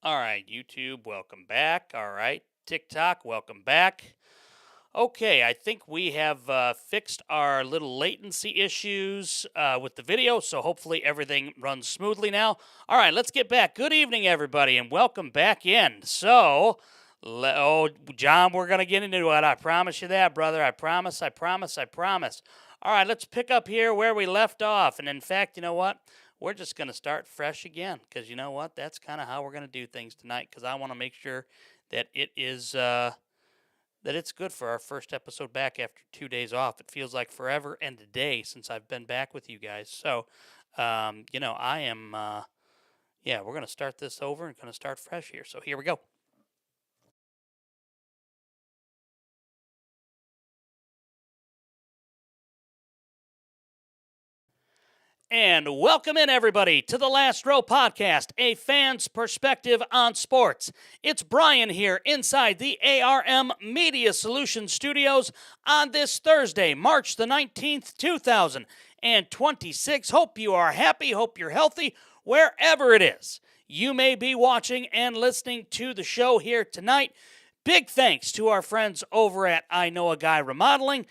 All right, YouTube, welcome back. All right, TikTok, welcome back. Okay, I think we have fixed our little latency issues with the video, so hopefully everything runs smoothly now. All right, let's get back. Good evening, everybody, and welcome back in. So, John, we're going to get into it. I promise you that, brother. I promise. All right, let's pick up here where we left off. And in fact, you know what? We're just going to start fresh again because you know what? That's kind of how we're going to do things tonight because I want to make sure that it is that it's good for our first episode back after 2 days off. It feels like forever and a day since I've been back with you guys. So, I am, we're going to start this over and going to start fresh here. So here we go. And welcome in, everybody, to the Last Row Podcast, a fan's perspective on sports. It's Brian here inside the ARM Media Solutions Studios on this Thursday, March the 19th, 2026. Hope you are happy, hope you're healthy, wherever it is you may be watching and listening to the show here tonight. Big thanks to our friends over at I Know a Guy Remodeling.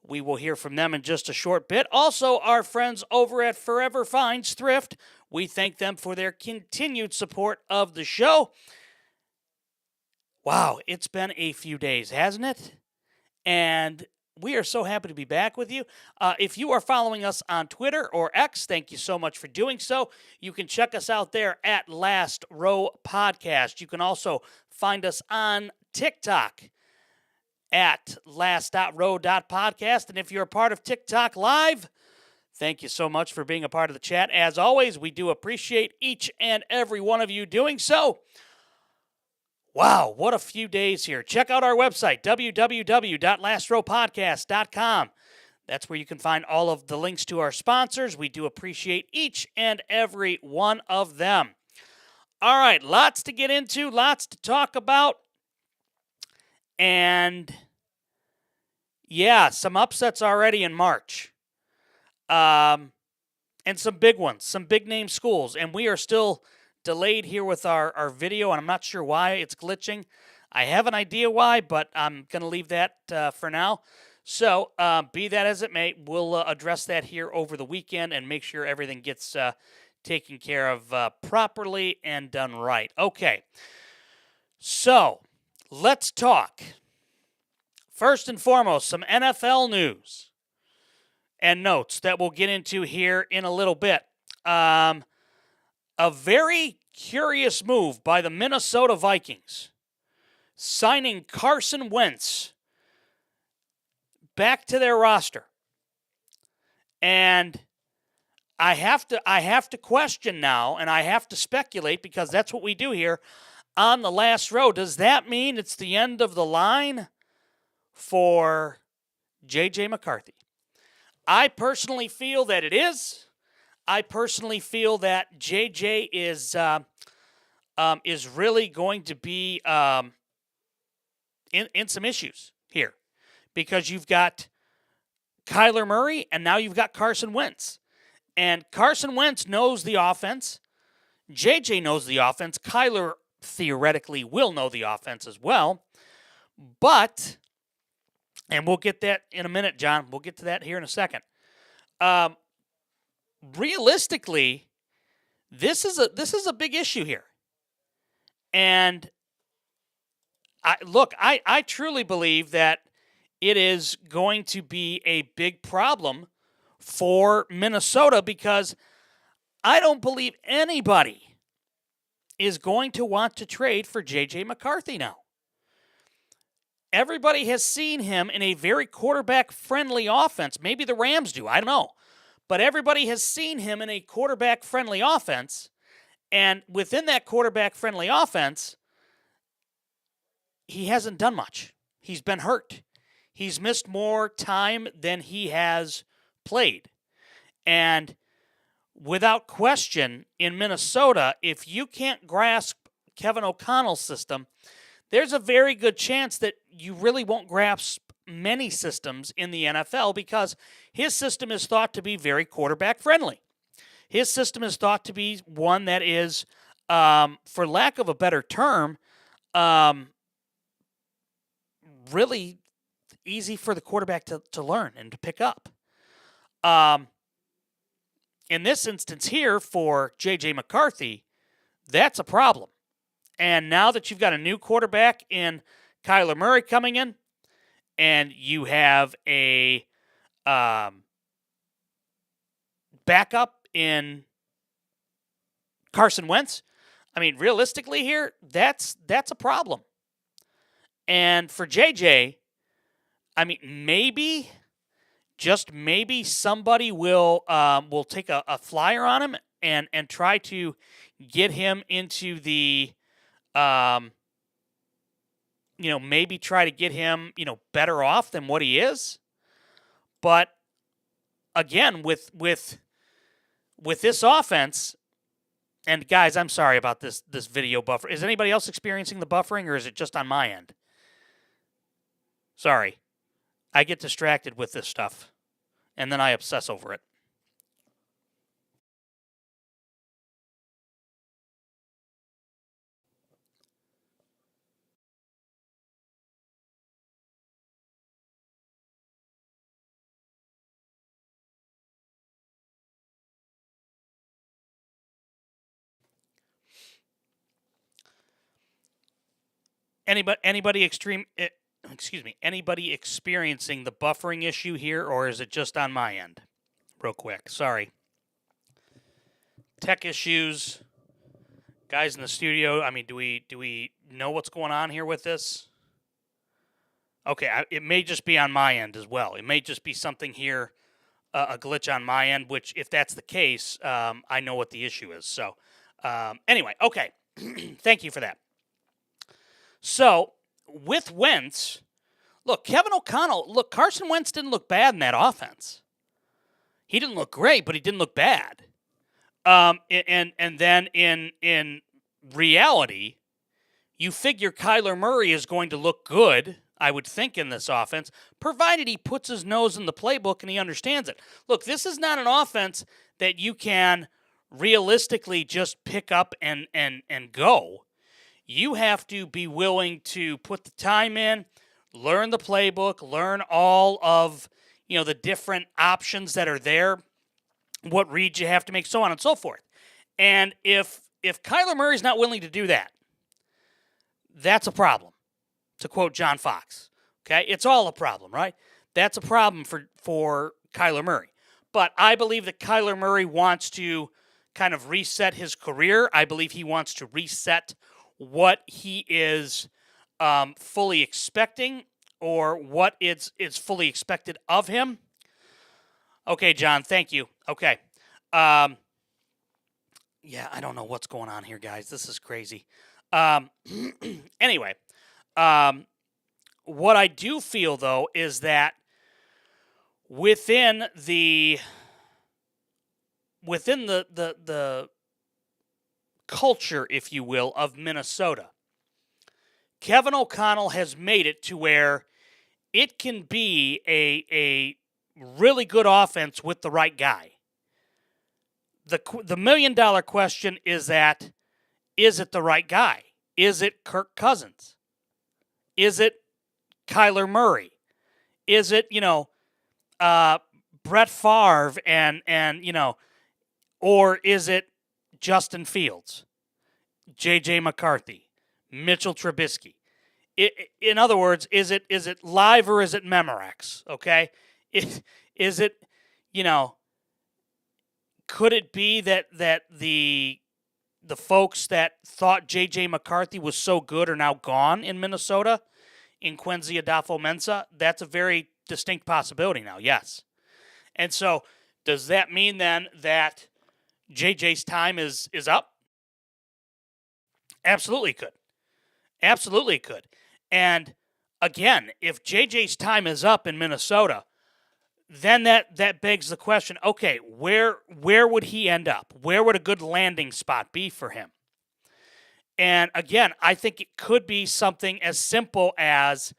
We will hear from them in just a short bit. Also, our friends over at Forever Finds Thrift. We thank them for their continued support of the show. Wow, it's been a few days, hasn't it? And we are so happy to be back with you. If you are following us on Twitter or X, thank you so much for doing so. You can check us out there at Last Row Podcast. You can also find us on TikTok at last.row.podcast. And if you're a part of TikTok Live, thank you so much for being a part of the chat. As always, we do appreciate each and every one of you doing so. Wow, what a few days here. Check out our website, www.lastrowpodcast.com. That's where you can find all of the links to our sponsors. We do appreciate each and every one of them. All right, lots to get into, lots to talk about. And, yeah, some upsets already in March. And some big ones, some big-name schools. And we are still delayed here with our video, and I'm not sure why it's glitching. I have an idea why, but I'm going to leave that for now. So, be that as it may, we'll address that here over the weekend and make sure everything gets taken care of properly and done right. Okay, so let's talk. First and foremost, some NFL news and notes that we'll get into here in a little bit. A very curious move by the Minnesota Vikings, signing Carson Wentz back to their roster. And I have to question now, and I have to speculate because that's what we do here on the Last Row. Does that mean it's the end of the line for J.J. McCarthy? I personally feel that it is. I personally feel that J.J. is really going to be in some issues here because you've got Kyler Murray and now you've got Carson Wentz. And Carson Wentz knows the offense. J.J. knows the offense. Kyler theoretically will know the offense as well. But, and we'll get that in a minute, John. We'll get to that here in a second. Realistically, this is a big issue here. And I truly believe that it is going to be a big problem for Minnesota because I don't believe anybody is going to want to trade for J.J. McCarthy now. Everybody has seen him in a very quarterback-friendly offense. Maybe the Rams do, I don't know. But everybody has seen him in a quarterback-friendly offense, and within that quarterback-friendly offense, he hasn't done much. He's been hurt. He's missed more time than he has played. And without question, in Minnesota, if you can't grasp Kevin O'Connell's system, there's a very good chance that you really won't grasp many systems in the NFL because his system is thought to be very quarterback friendly. His system is thought to be one that is for lack of a better term, really easy for the quarterback to learn and to pick up. In this instance here for J.J. McCarthy, that's a problem. And now that you've got a new quarterback in Kyler Murray coming in, and you have a backup in Carson Wentz, I mean, realistically here, that's a problem. And for JJ, I mean, maybe, just maybe, somebody will take a flyer on him and try to get him into the, maybe try to get him, better off than what he is. But again, with this offense, and guys, I'm sorry about this video buffer. Is anybody else experiencing the buffering, or is it just on my end? Sorry. I get distracted with this stuff, and then I obsess over it. Anybody experiencing the buffering issue here, or is it just on my end? Real quick, sorry. Tech issues, guys in the studio. I mean, do we know what's going on here with this? Okay, it may just be on my end as well. It may just be something here, a glitch on my end. Which, if that's the case, I know what the issue is. So, anyway, okay. Thank you for that. So, with Wentz, look, Kevin O'Connell, Carson Wentz didn't look bad in that offense. He didn't look great, but he didn't look bad. And then in reality, you figure Kyler Murray is going to look good, I would think, in this offense, provided he puts his nose in the playbook and he understands it. Look, this is not an offense that you can realistically just pick up and go. You have to be willing to put the time in, learn the playbook, learn all of the different options that are there, what reads you have to make, so on and so forth. And if Kyler Murray's not willing to do that, that's a problem, to quote John Fox. Okay, it's all a problem, right? That's a problem for Kyler Murray. But I believe that Kyler Murray wants to kind of reset his career. I believe he wants to reset what he is fully expecting, or what is fully expected of him. Okay, John, thank you. Okay. Yeah, I don't know what's going on here, guys. This is crazy. Anyway, what I do feel, though, is that within the culture, if you will, of Minnesota, Kevin O'Connell has made it to where it can be a really good offense with the right guy. The $1 million question is that, is it the right guy? Is it Kirk Cousins? Is it Kyler Murray? Is it, Brett Favre and or is it Justin Fields, J.J. McCarthy, Mitchell Trubisky? In other words, is it live or is it Memorex? Okay, is it could it be that the folks that thought J.J. McCarthy was so good are now gone in Minnesota, in Quincy Adolfo-Mensa? That's a very distinct possibility now, yes. And so, does that mean then that JJ's time is up? Absolutely could. Absolutely could. And again, if JJ's time is up in Minnesota, then that begs the question, okay, where would he end up? Where would a good landing spot be for him? And again, I think it could be something as simple as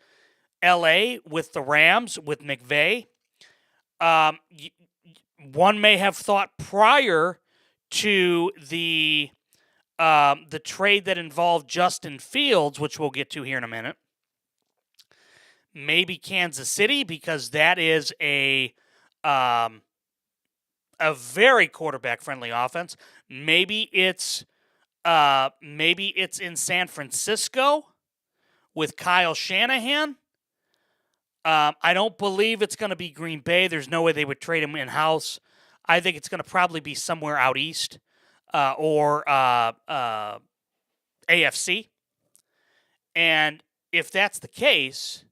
LA with the Rams, with McVay. One may have thought prior to the the trade that involved Justin Fields, which we'll get to here in a minute. Maybe Kansas City, because that is a very quarterback-friendly offense. Maybe it's in San Francisco with Kyle Shanahan. I don't believe it's going to be Green Bay. There's no way they would trade him in-house. I think it's going to probably be somewhere out east or AFC. And if that's the case,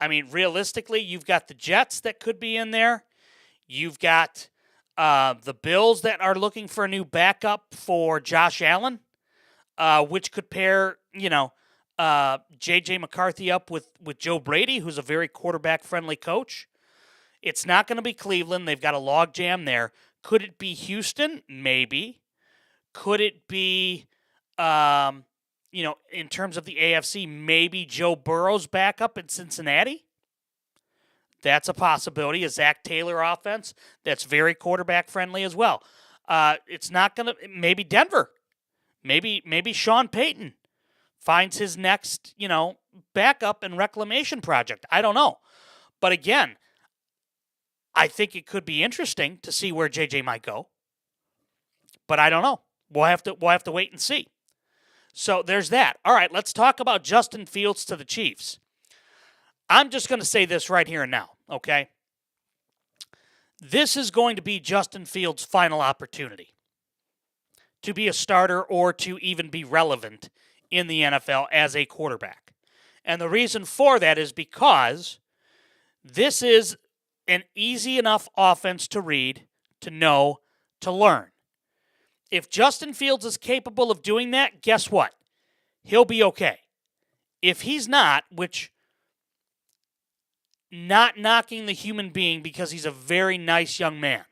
I mean, realistically, you've got the Jets that could be in there. You've got the Bills that are looking for a new backup for Josh Allen, which could pair, J.J. McCarthy up with Joe Brady, who's a very quarterback-friendly coach. It's not going to be Cleveland. They've got a logjam there. Could it be Houston? Maybe. Could it be, in terms of the AFC, maybe Joe Burrow's backup in Cincinnati? That's a possibility. A Zach Taylor offense that's very quarterback-friendly as well. It's not going to – maybe Denver. Maybe Sean Payton finds his next, backup and reclamation project. I don't know. But again, I think it could be interesting to see where JJ might go. But I don't know. We'll have to wait and see. So there's that. All right, let's talk about Justin Fields to the Chiefs. I'm just going to say this right here and now, okay? This is going to be Justin Fields' final opportunity to be a starter or to even be relevant in the NFL as a quarterback. And the reason for that is because this is an easy enough offense to read, to know, to learn. If Justin Fields is capable of doing that, guess what? He'll be okay. If he's not, which, not knocking the human being because he's a very nice young man,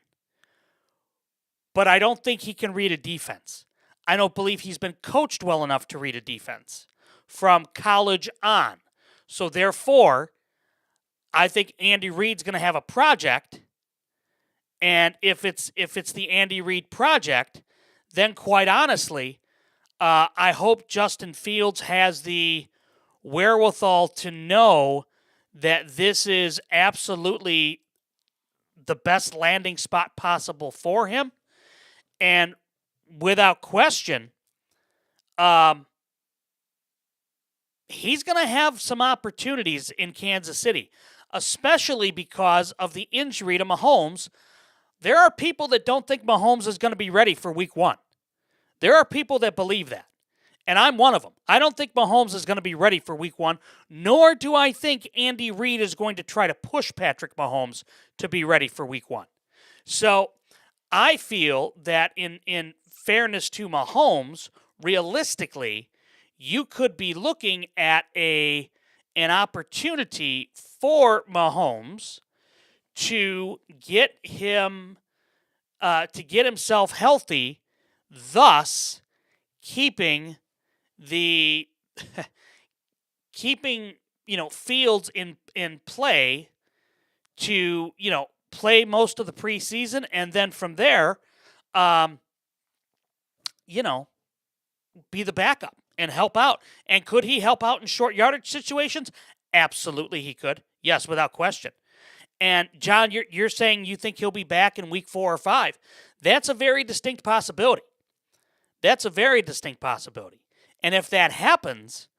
but I don't think he can read a defense. I don't believe he's been coached well enough to read a defense from college on. So therefore, I think Andy Reid's going to have a project, and if it's the Andy Reid project, then quite honestly, I hope Justin Fields has the wherewithal to know that this is absolutely the best landing spot possible for him. And without question, he's going to have some opportunities in Kansas City, especially because of the injury to Mahomes. There are people that don't think Mahomes is going to be ready for week 1. There are people that believe that, and I'm one of them. I don't think Mahomes is going to be ready for week 1, nor do I think Andy Reid is going to try to push Patrick Mahomes to be ready for week 1. So I feel that in fairness to Mahomes, realistically, you could be looking at an opportunity for Mahomes to get himself healthy, thus keeping Fields in play to play most of the preseason, and then from there, be the backup and help out. And could he help out in short yardage situations? Absolutely, he could. Yes, without question. And John, you're saying you think he'll be back in week 4 or 5. That's a very distinct possibility. And if that happens,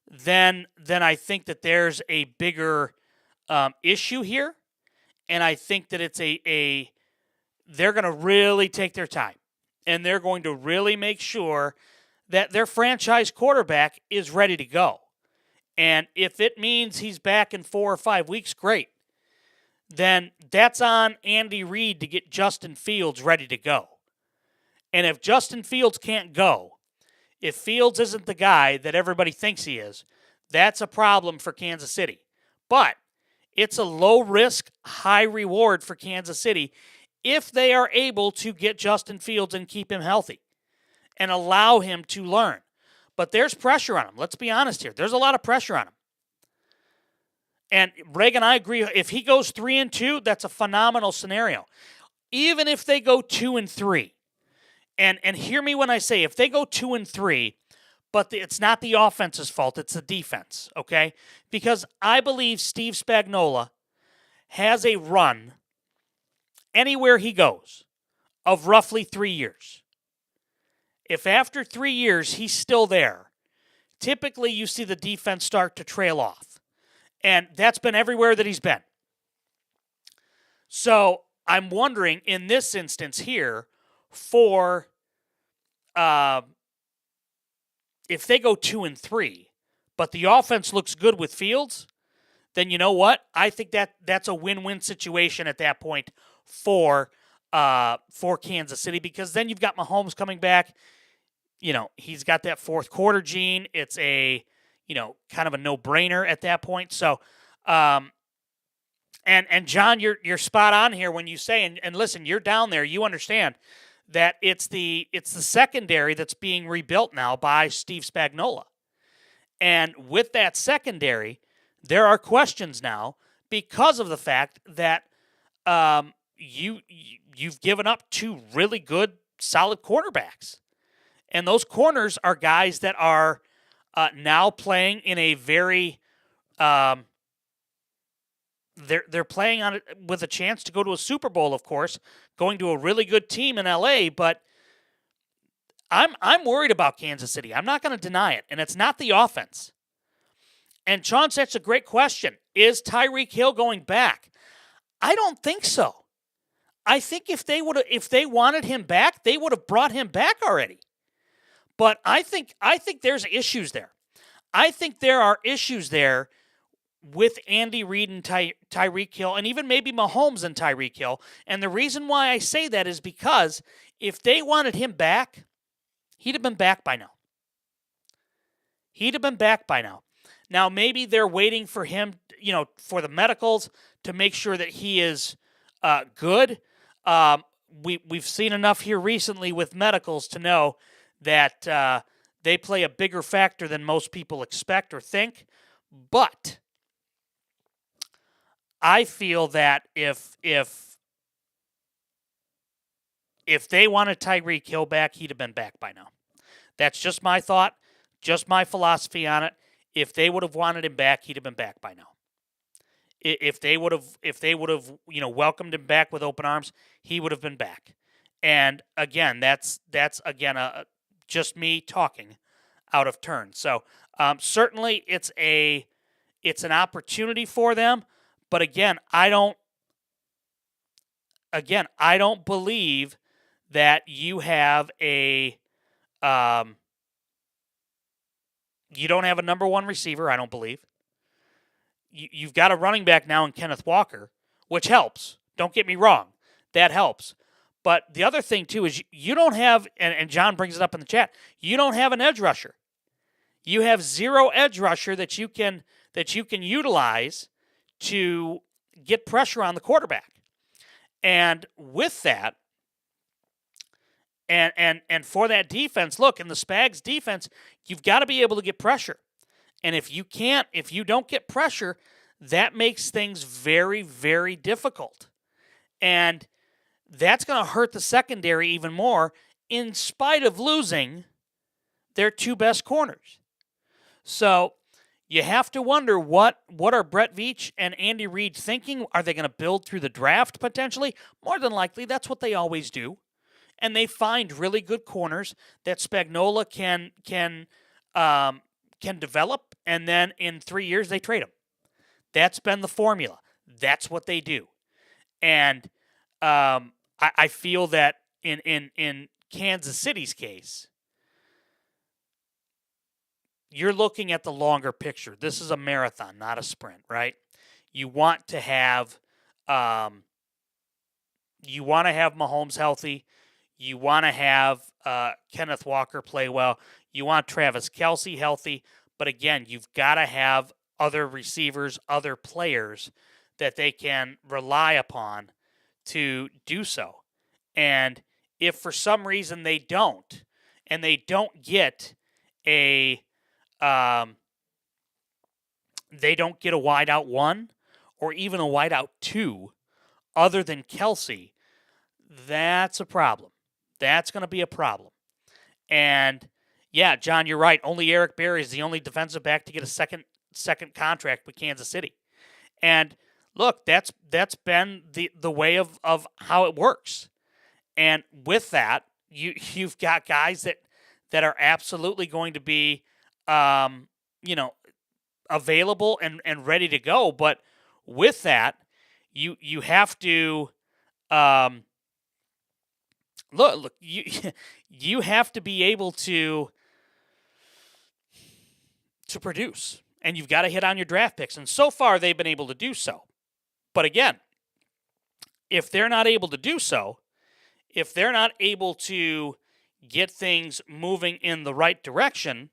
then I think that there's a bigger issue here. And I think that it's they're going to really take their time. And they're going to really make sure that their franchise quarterback is ready to go. And if it means he's back in 4 or 5 weeks, great. Then that's on Andy Reid to get Justin Fields ready to go. And if Justin Fields can't go, if Fields isn't the guy that everybody thinks he is, that's a problem for Kansas City. But it's a low-risk, high-reward for Kansas City if they are able to get Justin Fields and keep him healthy and allow him to learn. But there's pressure on him. Let's be honest here. There's a lot of pressure on him. And Reagan, I agree. If he goes 3-2, that's a phenomenal scenario. Even if they go 2-3, and hear me when I say if they go 2-3, but it's not the offense's fault, it's the defense, okay? Because I believe Steve Spagnuolo has a run anywhere he goes of roughly 3 years. If after 3 years he's still there, typically you see the defense start to trail off. And that's been everywhere that he's been. So I'm wondering in this instance here for if they go 2-3, but the offense looks good with Fields, then you know what? I think that's a win-win situation at that point for Kansas City, because then you've got Mahomes coming back. You know, he's got that fourth quarter gene. It's a, kind of a no-brainer at that point. So, and John, you're spot on here when you say, and listen, you're down there, you understand that it's the secondary that's being rebuilt now by Steve Spagnuolo. And with that secondary, there are questions now because of the fact that you've given up two really good, solid cornerbacks. And those corners are guys that are now playing in a very they're playing on it with a chance to go to a Super Bowl, of course, going to a really good team in LA, but I'm worried about Kansas City. I'm not going to deny it, and it's not the offense. And Sean said, a great question. Is Tyreek Hill going back? I don't think so. I think if they wanted him back, they would have brought him back already. But I think there's issues there. I think there are issues there with Andy Reid and Tyreek Hill, and even maybe Mahomes and Tyreek Hill. And the reason why I say that is because if they wanted him back, he'd have been back by now. Now, maybe they're waiting for him, for the medicals to make sure that he is good. We've seen enough here recently with medicals to know that they play a bigger factor than most people expect or think. But I feel that if they wanted Tyreek Hill back, he'd have been back by now. That's just my thought, just my philosophy on it. If they would have wanted him back, he'd have been back by now. If they would have, welcomed him back with open arms, he would have been back. And again, that's just me talking out of turn. So certainly it's an opportunity for them. But again, I don't believe that you have you don't have a number one receiver, I don't believe. You've got a running back now in Kenneth Walker, which helps. Don't get me wrong. That helps. But the other thing, too, is you don't have, and John brings it up in the chat, you don't have an edge rusher. You have zero edge rusher that you can utilize to get pressure on the quarterback. And with that, and for that defense, look, in the Spags defense, you've got to be able to get pressure. And if you don't get pressure, that makes things very, very difficult. And that's going to hurt the secondary even more in spite of losing their two best corners. So you have to wonder what are Brett Veach and Andy Reid thinking? Are they going to build through the draft potentially? More than likely, that's what they always do. And they find really good corners that Spagnuolo can develop, and then in 3 years they trade them. That's been the formula. That's what they do. And I feel that in Kansas City's case, you're looking at the longer picture. This is a marathon, not a sprint, right? You want to have Mahomes healthy. You want to have Kenneth Walker play well. You want Travis Kelce healthy. But again, you've got to have other receivers, other players that they can rely upon to do so. And if for some reason they don't, and they don't get a wideout 1 or even a wideout 2 other than Kelce, that's a problem. That's going to be a problem. And yeah, John, you're right. Only Eric Berry is the only defensive back to get a second contract with Kansas City. And look, that's been the way of how it works. And with that, you've got guys that are absolutely going to be you know, available and ready to go. But with that, you have to look you you have to be able to produce, and you've got to hit on your draft picks. And so far, they've been able to do so. But again, if they're not able to do so, if they're not able to get things moving in the right direction,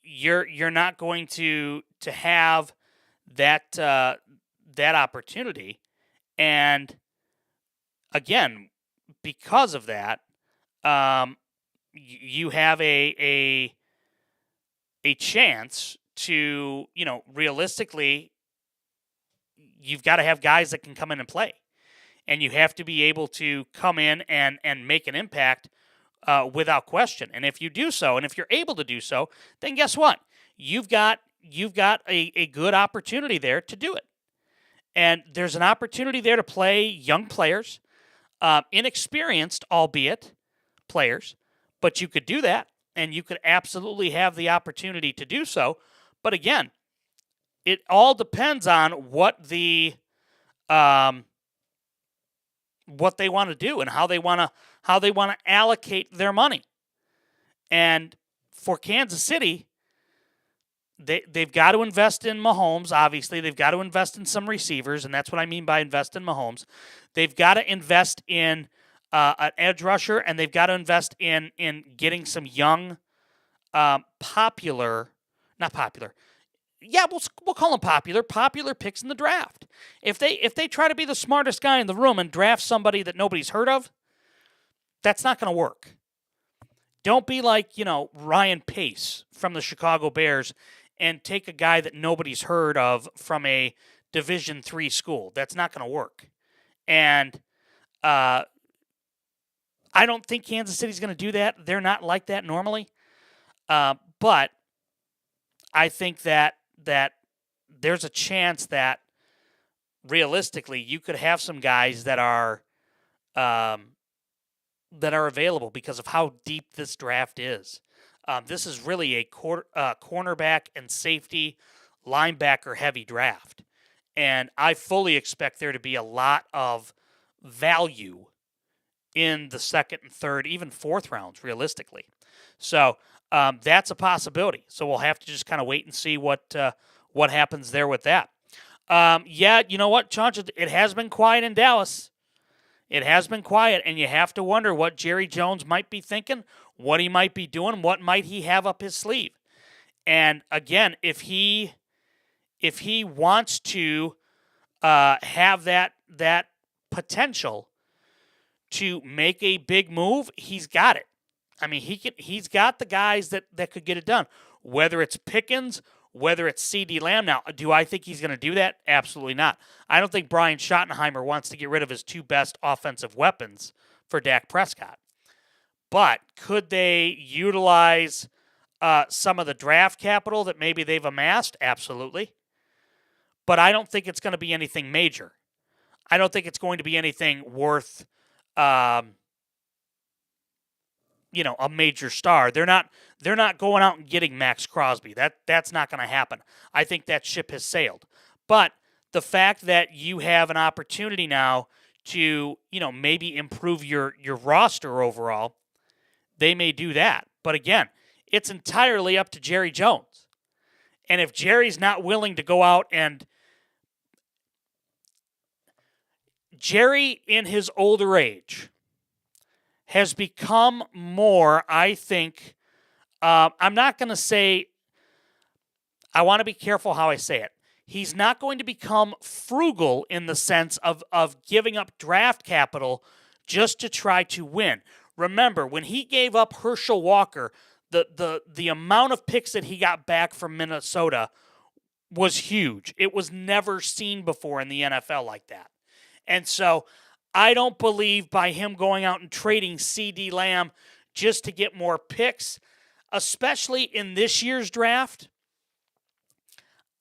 you're not going to have that opportunity. And again, because of that, you have a chance to, realistically, you've got to have guys that can come in and play. And you have to be able to come in and make an impact without question. And if you do so, and if you're able to do so, then guess what? You've got a good opportunity there to do it. And there's an opportunity there to play young players, inexperienced, albeit, players. But you could do that, and you could absolutely have the opportunity to do so. But again, it all depends on what the what they want to do and how they want to allocate their money. And for Kansas City, they've got to invest in Mahomes. Obviously, they've got to invest in some receivers, and that's what I mean by invest in Mahomes. They've got to invest in an edge rusher, and they've got to invest in getting some young, popular. Yeah, we'll call them popular picks in the draft. If they try to be the smartest guy in the room and draft somebody that nobody's heard of, that's not going to work. Don't be like, Ryan Pace from the Chicago Bears and take a guy that nobody's heard of from a Division III school. That's not going to work. And I don't think Kansas City's going to do that. They're not like that normally. But I think that there's a chance that realistically you could have some guys that are available because of how deep this draft is. This is really a cornerback and safety, linebacker heavy draft. And I fully expect there to be a lot of value in the second and third, even fourth rounds, realistically. So that's a possibility. So we'll have to just kind of wait and see what happens there with that. Yeah, you know what, Chauncey? It has been quiet in Dallas. It has been quiet, and you have to wonder what Jerry Jones might be thinking, what he might be doing, what might he have up his sleeve. And again, if he wants to have that potential to make a big move, he's got it. I mean, he's got the guys that could get it done. Whether it's Pickens, whether it's CeeDee Lamb. Now, do I think he's going to do that? Absolutely not. I don't think Brian Schottenheimer wants to get rid of his two best offensive weapons for Dak Prescott. But could they utilize some of the draft capital that maybe they've amassed? Absolutely. But I don't think it's going to be anything major. I don't think it's going to be anything worth a major star. They're not going out and getting Max Crosby. That's not going to happen. I think that ship has sailed. But the fact that you have an opportunity now to, maybe improve your roster overall, they may do that. But again, it's entirely up to Jerry Jones. And if Jerry's not willing to go out and Jerry, in his older age, has become more, I think, I'm not going to say, I want to be careful how I say it. He's not going to become frugal in the sense of giving up draft capital just to try to win. Remember, when he gave up Herschel Walker, the amount of picks that he got back from Minnesota was huge. It was never seen before in the NFL like that. And so I don't believe by him going out and trading CeeDee Lamb just to get more picks, especially in this year's draft.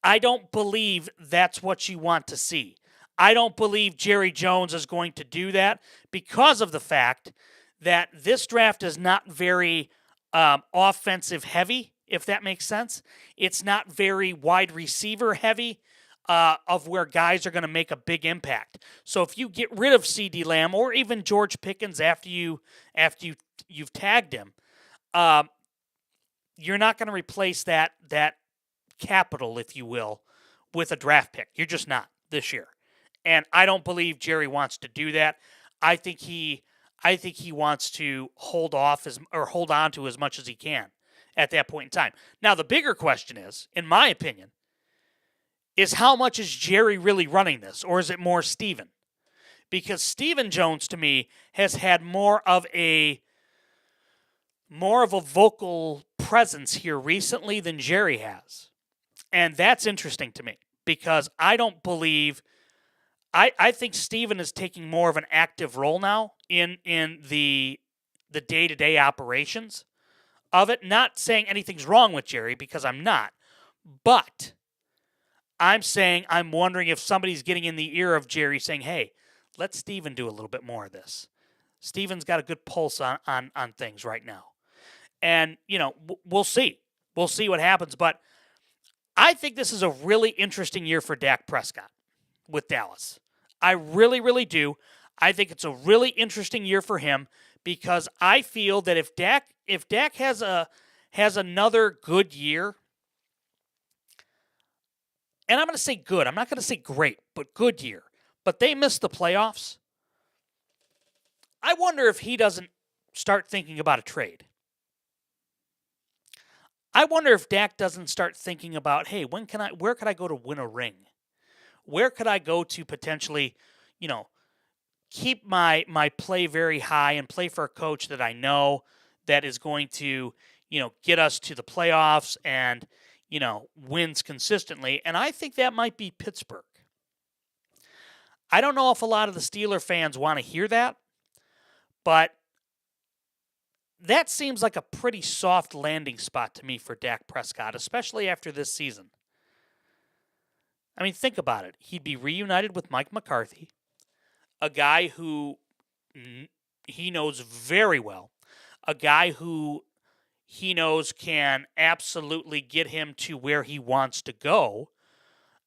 I don't believe that's what you want to see. I don't believe Jerry Jones is going to do that because of the fact that this draft is not very offensive heavy, if that makes sense. It's not very wide receiver heavy of where guys are going to make a big impact. So if you get rid of CeeDee Lamb or even George Pickens after you've tagged him, you're not going to replace that capital, if you will, with a draft pick. You're just not this year. And I don't believe Jerry wants to do that. I think he wants to hold on to as much as he can at that point in time. Now, the bigger question is, in my opinion, is how much is Jerry really running this, or is it more Stephen? Because Stephen Jones, to me, has had more of a vocal presence here recently than Jerry has. And that's interesting to me because I don't believe I think Stephen is taking more of an active role now in the day-to-day operations of it. Not saying anything's wrong with Jerry because I'm not. But I'm saying I'm wondering if somebody's getting in the ear of Jerry saying, hey, let Stephen do a little bit more of this. Stephen's got a good pulse on things right now. And, we'll see. We'll see what happens. But I think this is a really interesting year for Dak Prescott with Dallas. I really, really do. I think it's a really interesting year for him because I feel that if Dak has another good year, and I'm going to say good. I'm not going to say great, but good year. But they missed the playoffs. I wonder if he doesn't start thinking about a trade. I wonder if Dak doesn't start thinking about, hey, where could I go to win a ring? Where could I go to potentially, keep my play very high and play for a coach that I know that is going to, get us to the playoffs and, wins consistently. And I think that might be Pittsburgh. I don't know if a lot of the Steeler fans want to hear that, but that seems like a pretty soft landing spot to me for Dak Prescott, especially after this season. I mean, think about it. He'd be reunited with Mike McCarthy, a guy who he knows very well, a guy who he knows can absolutely get him to where he wants to go,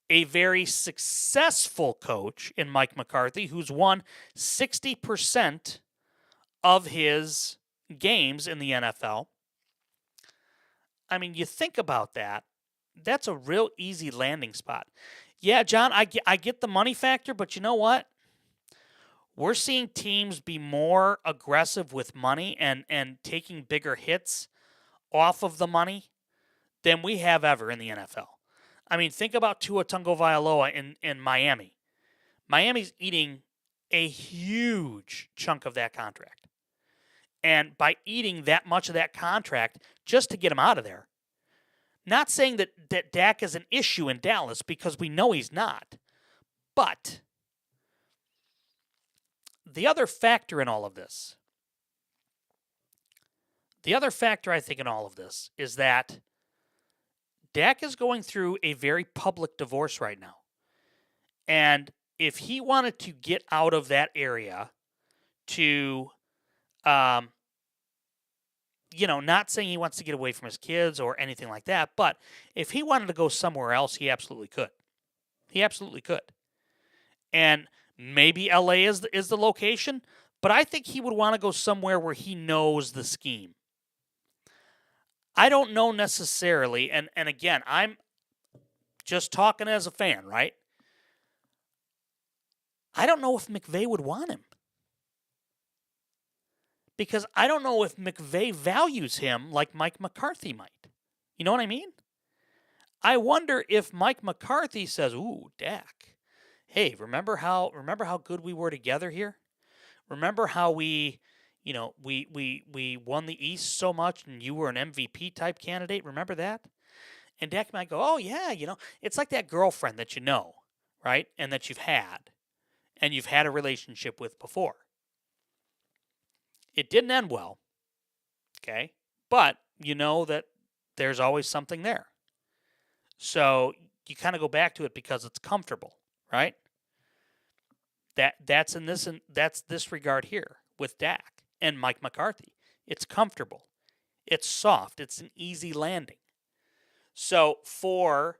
a very successful coach in Mike McCarthy who's won 60% of his games in the NFL. I mean, you think about that. That's a real easy landing spot. Yeah, John, I get the money factor, but you know what? We're seeing teams be more aggressive with money and taking bigger hits off of the money than we have ever in the NFL. I mean, think about Tua Tagovailoa in Miami. Miami's eating a huge chunk of that contract. And by eating that much of that contract just to get him out of there, not saying that Dak is an issue in Dallas because we know he's not. But the other factor in all of this, I think in all of this is that Dak is going through a very public divorce right now. And if he wanted to get out of that area to not saying he wants to get away from his kids or anything like that, but if he wanted to go somewhere else, he absolutely could. He absolutely could. And maybe LA is the location, but I think he would want to go somewhere where he knows the scheme. I don't know necessarily, and again, I'm just talking as a fan, right? I don't know if McVay would want him. Because I don't know if McVay values him like Mike McCarthy might. You know what I mean? I wonder if Mike McCarthy says, "Ooh, Dak, hey, remember how good we were together here? Remember how we won the East so much and you were an MVP type candidate? Remember that?" And Dak might go, "Oh yeah, it's like that girlfriend that you know, right? And that you've had. and you've had a relationship with before. It didn't end well, okay? But you know that there's always something there. So you kind of go back to it because it's comfortable, right? That's this regard here with Dak and Mike McCarthy. It's comfortable. It's soft. It's an easy landing. So for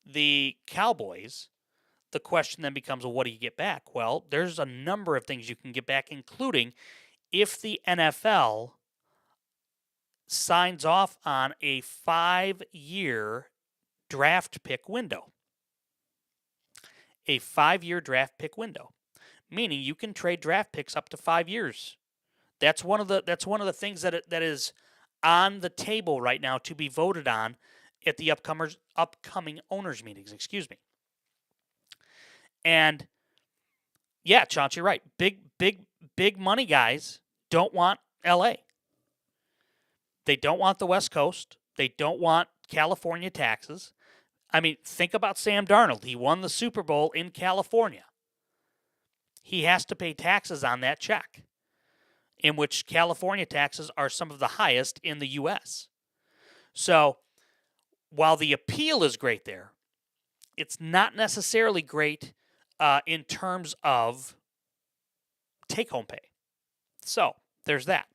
the Cowboys, the question then becomes, well, what do you get back? Well, there's a number of things you can get back, including if the NFL signs off on a 5-year draft pick window. A 5-year draft pick window, meaning you can trade draft picks up to 5 years. That's one of the things that is on the table right now to be voted on at the upcoming owners meetings. Excuse me. And yeah, Chauncey, you're right. Big money guys don't want LA. They don't want the West Coast. They don't want California taxes. I mean, think about Sam Darnold. He won the Super Bowl in California. He has to pay taxes on that check, in which California taxes are some of the highest in the U.S. So while the appeal is great there, it's not necessarily great in terms of take-home pay. So there's that.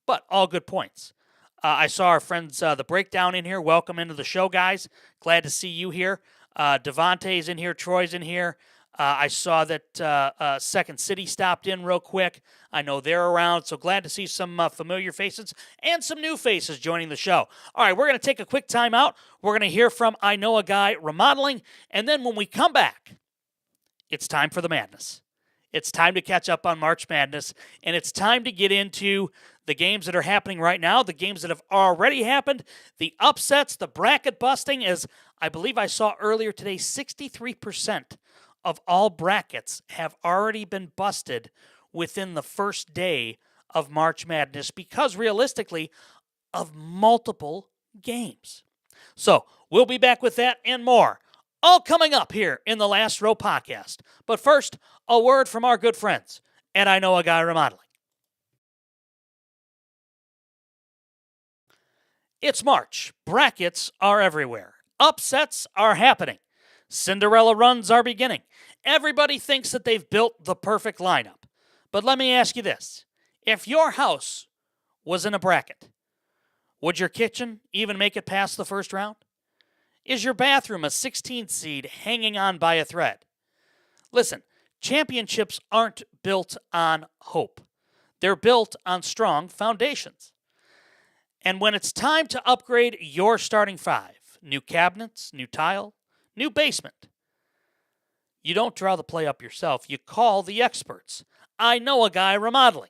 But all good points. I saw our friends, The Breakdown, in here. Welcome into the show, guys. Glad to see you here. Devontae's in here. Troy's in here. I saw that Second City stopped in real quick. I know they're around, so glad to see some familiar faces and some new faces joining the show. All right, we're going to take a quick time out. We're going to hear from I Know a Guy Remodeling, and then when we come back, it's time for the madness. It's time to catch up on March Madness, and it's time to get into the games that are happening right now, the games that have already happened, the upsets, the bracket busting, as I believe I saw earlier today, 63% of all brackets have already been busted within the first day of March Madness because, realistically, of multiple games. So we'll be back with that and more, all coming up here in the Last Row Podcast. But first, a word from our good friends at I Know a Guy Remodeling. It's March. Brackets are everywhere. Upsets are happening. Cinderella runs are beginning. Everybody thinks that they've built the perfect lineup. But let me ask you this. If your house was in a bracket, would your kitchen even make it past the first round? Is your bathroom a 16th seed hanging on by a thread? Listen, championships aren't built on hope. They're built on strong foundations. And when it's time to upgrade your starting five, new cabinets, new tile, new basement, you don't draw the play up yourself. You call the experts. I Know a Guy Remodeling.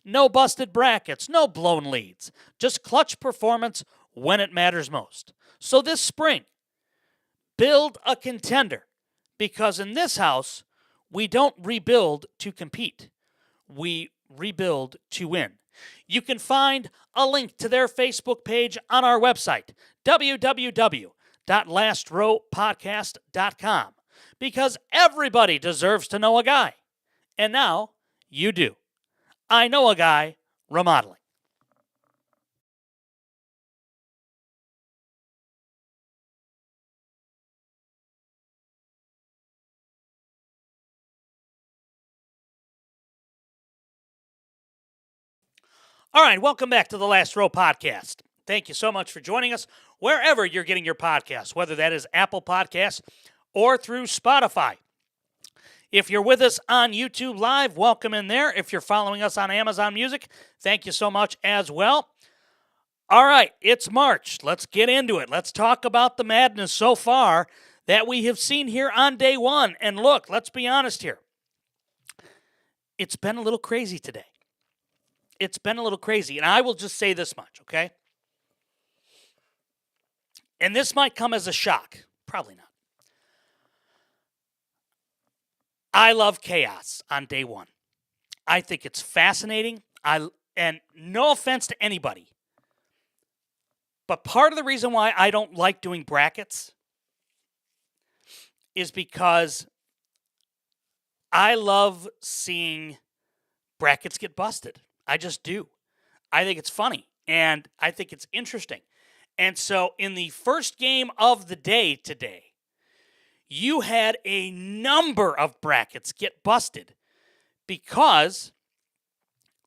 No busted brackets, no blown leads. Just clutch performance when it matters most. So this spring, build a contender. Because in this house, we don't rebuild to compete. We rebuild to win. You can find a link to their Facebook page on our website, www.lastrowpodcast.com, because everybody deserves to know a guy. And now you do. I Know a Guy Remodeling. All right, welcome back to the Last Row Podcast. Thank you so much for joining us wherever you're getting your podcasts, whether that is Apple Podcasts or through Spotify. If you're with us on YouTube Live, welcome in there. If you're following us on Amazon Music, thank you so much as well. All right, it's March. Let's get into it. Let's talk about the madness so far that we have seen here on day one. And look, let's be honest here. It's been a little crazy today. It's been a little crazy. And I will just say this much, okay? And this might come as a shock. Probably not. I love chaos on day one. I think it's fascinating. And no offense to anybody, but part of the reason why I don't like doing brackets is because I love seeing brackets get busted. I just do. I think it's funny and I think it's interesting. And so in the first game of the day today, you had a number of brackets get busted because,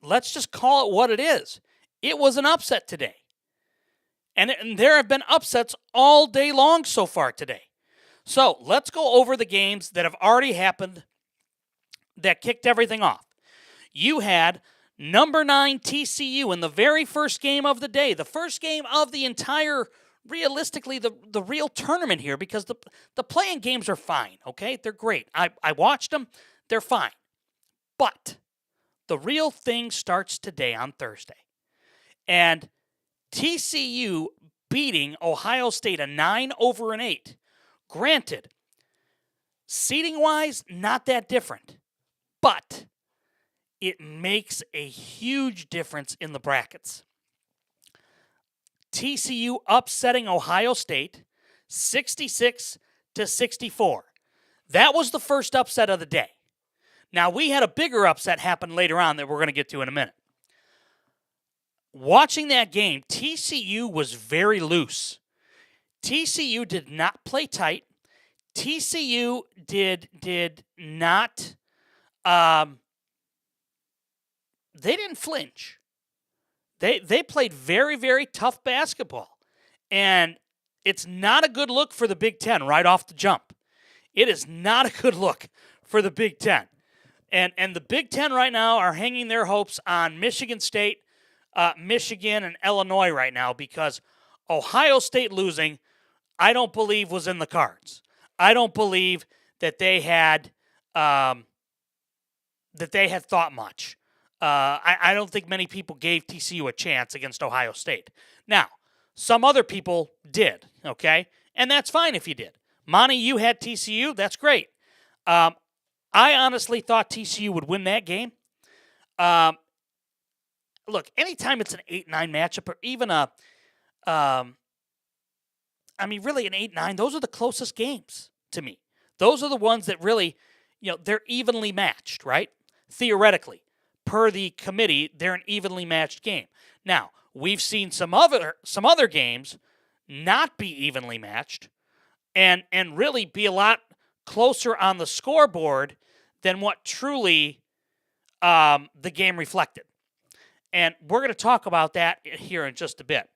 let's just call it what it is. It was an upset today. And there have been upsets all day long so far today. So let's go over the games that have already happened that kicked everything off. You had number 9 TCU in the very first game of the day, the first game of the entire, realistically, the real tournament here, because the playing games are fine, okay? They're great. I watched them. They're fine. But the real thing starts today on Thursday. And TCU beating Ohio State a 9-8. Granted, seating-wise, not that different. But it makes a huge difference in the brackets. TCU upsetting Ohio State 66-64. That was the first upset of the day. Now, we had a bigger upset happen later on that we're going to get to in a minute. Watching that game, TCU was very loose. TCU did not play tight. TCU did not... they didn't flinch. They played very, very tough basketball. And it's not a good look for the Big Ten right off the jump. It is not a good look for the Big Ten. And the Big Ten right now are hanging their hopes on Michigan State, Michigan, and Illinois right now, because Ohio State losing, I don't believe, was in the cards. I don't believe that they had thought much. I don't think many people gave TCU a chance against Ohio State. Now, some other people did, okay? And that's fine if you did. Monty, you had TCU. That's great. I honestly thought TCU would win that game. Look, anytime it's an 8-9 matchup or even really an 8-9, those are the closest games to me. Those are the ones that really, they're evenly matched, right? Theoretically. Per the committee, they're an evenly matched game. Now, we've seen some other games not be evenly matched and really be a lot closer on the scoreboard than what truly the game reflected. And we're going to talk about that here in just a bit.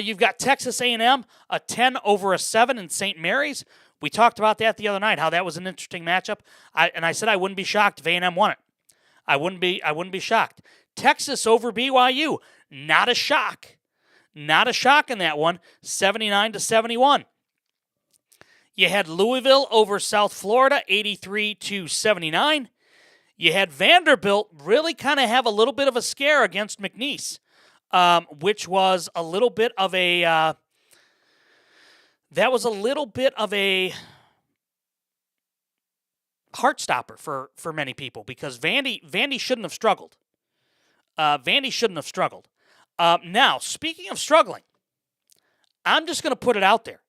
You've got Texas A&M, a 10-7 in St. Mary's. We talked about that the other night, how that was an interesting matchup. I said I wouldn't be shocked if A&M won it. I wouldn't be shocked. Texas over BYU, not a shock. Not a shock in that one, 79-71. You had Louisville over South Florida, 83-79. You had Vanderbilt really kind of have a little bit of a scare against McNeese, which was a little bit of a heart stopper for many people, because Vandy shouldn't have struggled. Now, speaking of struggling, I'm just going to put it out there.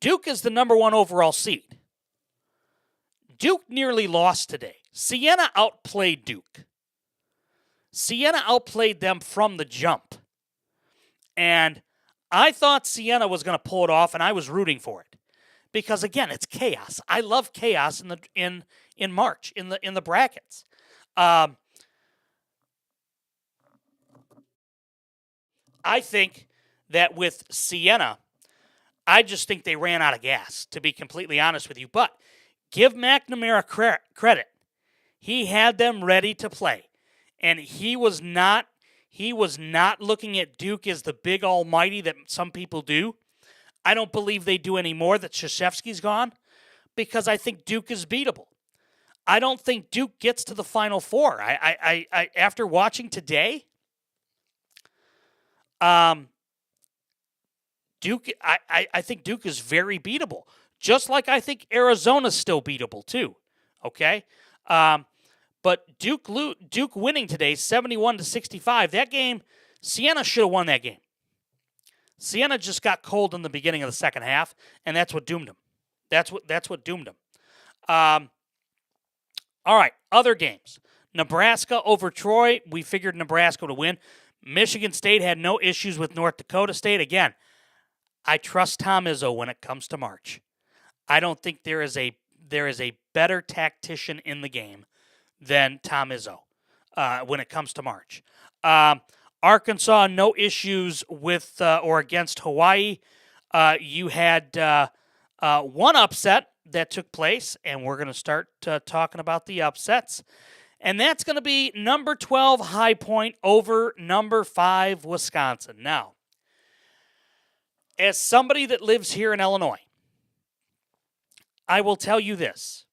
Duke is the number 1 overall seed. Duke nearly lost today. Siena outplayed Duke. Siena outplayed them from the jump. And I thought Siena was going to pull it off, and I was rooting for it. Because again, it's chaos. I love chaos in March in the brackets. I think that with Siena, I just think they ran out of gas, to be completely honest with you. But give McNamara credit. He had them ready to play. And he was not looking at Duke as the big almighty that some people do. I don't believe they do anymore that Krzyzewski's gone, because I think Duke is beatable. I don't think Duke gets to the Final Four. I after watching today, Duke, I think Duke is very beatable. Just like I think Arizona's still beatable too. Okay, but Duke winning today, 71-65. That game, Siena should have won that game. Siena just got cold in the beginning of the second half, and that's what doomed him. That's what doomed him. All right, other games. Nebraska over Troy. We figured Nebraska would win. Michigan State had no issues with North Dakota State. Again, I trust Tom Izzo when it comes to March. I don't think there is a better tactician in the game than Tom Izzo when it comes to March. Arkansas, no issues with or against Hawaii. You had one upset that took place, and we're going to start talking about the upsets. And that's going to be number 12 High Point over number 5 Wisconsin. Now, as somebody that lives here in Illinois, I will tell you this.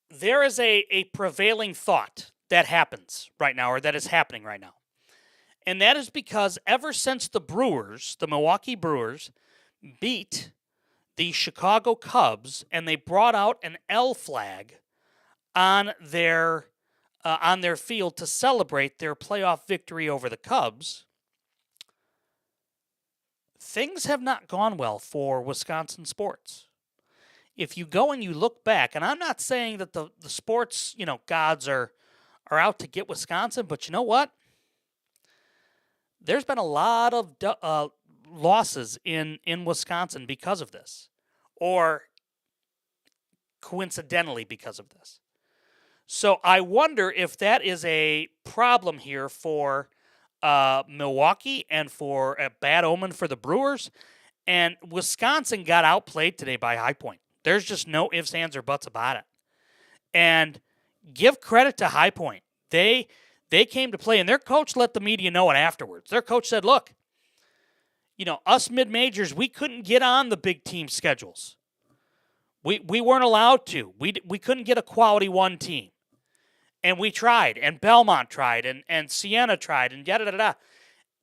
There is a prevailing thought that happens right now, or that is happening right now. And that is because ever since the Brewers, the Milwaukee Brewers, beat the Chicago Cubs and they brought out an L flag on their field to celebrate their playoff victory over the Cubs, things have not gone well for Wisconsin sports. If you go and you look back, and I'm not saying that the sports, gods are out to get Wisconsin, but you know what? There's been a lot of losses in Wisconsin because of this, or coincidentally because of this. So I wonder if that is a problem here for Milwaukee and for a bad omen for the Brewers. And Wisconsin got outplayed today by High Point. There's just no ifs, ands, or buts about it. And give credit to High Point. They came to play, and their coach let the media know it afterwards. Their coach said, look, us mid-majors, we couldn't get on the big team schedules. We weren't allowed to. We couldn't get a quality one team. And we tried, and Belmont tried, and Siena tried, and da-da-da-da.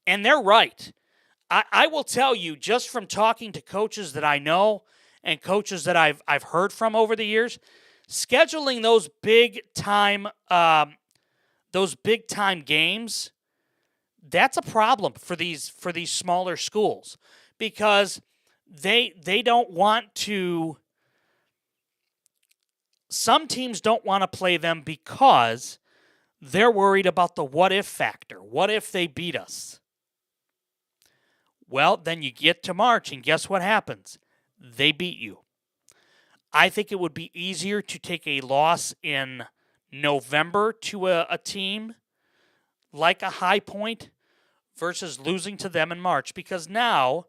And they're right. I will tell you, just from talking to coaches that I know and coaches that I've heard from over the years, scheduling those big time games, that's a problem for these smaller schools, because they don't want to. Some teams don't want to play them because they're worried about the what if factor. What if they beat us? Well, then you get to March, and guess what happens? They beat you. I think it would be easier to take a loss in November to a team like a High Point versus losing to them in March, because now,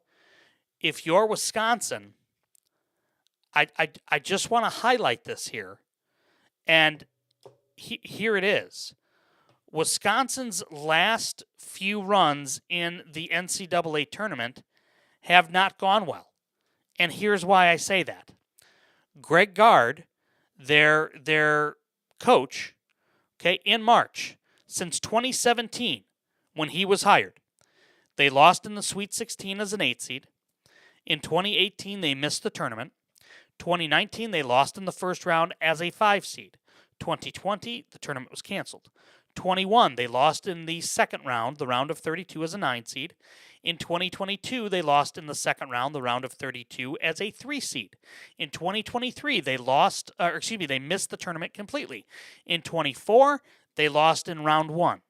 if you're Wisconsin, I just want to highlight this here, and here it is. Wisconsin's last few runs in the NCAA tournament have not gone well, and here's why I say that. Greg Gard, their coach, in March, since 2017, when he was hired, they lost in the Sweet 16 as an 8 seed. In 2018, they missed the tournament. 2019, they lost in the first round as a 5 seed. 2020, the tournament was canceled. 21, they lost in the second round, the round of 32 as a 9 seed. In 2022, they lost in the second round, the round of 32 as a 3 seed. In 2023, they missed the tournament completely. In 24, they lost in round 1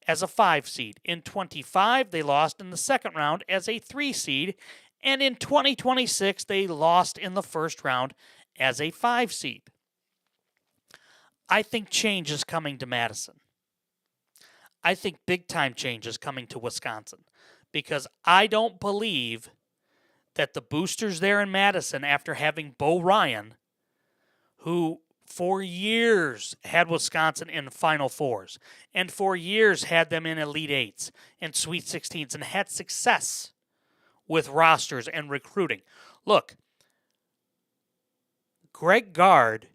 as a 5 seed. In 25, they lost in the second round as a 3 seed. And in 2026, they lost in the first round as a 5 seed. I think change is coming to Madison. I think big-time change is coming to Wisconsin, because I don't believe that the boosters there in Madison, after having Bo Ryan, who for years had Wisconsin in Final Fours, and for years had them in Elite Eights and Sweet 16s, and had success with rosters and recruiting. Look, Greg Gard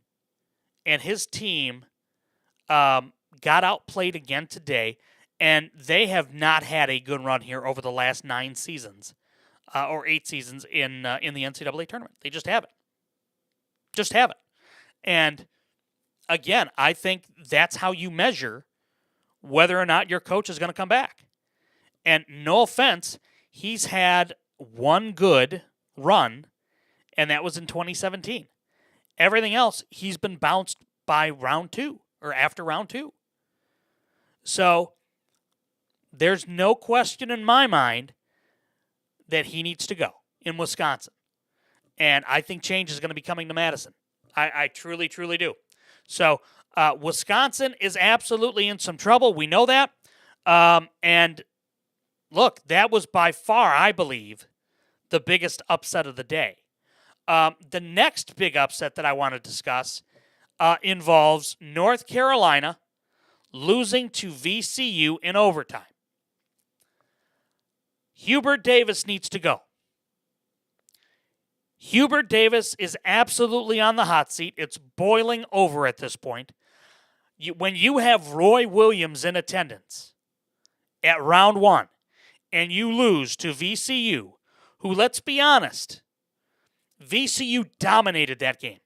and his team got outplayed again today, and they have not had a good run here over the last 9 seasons or 8 seasons in the NCAA tournament. They just haven't. Just haven't. And again, I think that's how you measure whether or not your coach is going to come back. And no offense, he's had one good run, and that was in 2017. Everything else, he's been bounced by round 2 or after round 2. So there's no question in my mind that he needs to go in Wisconsin. And I think change is going to be coming to Madison. I truly, truly do. So Wisconsin is absolutely in some trouble. We know that. And look, that was by far, I believe, the biggest upset of the day. The next big upset that I want to discuss involves North Carolina losing to VCU in overtime. Hubert Davis needs to go. Hubert Davis is absolutely on the hot seat. It's boiling over at this point. When you have Roy Williams in attendance at round 1 and you lose to VCU, who, let's be honest, VCU dominated that game.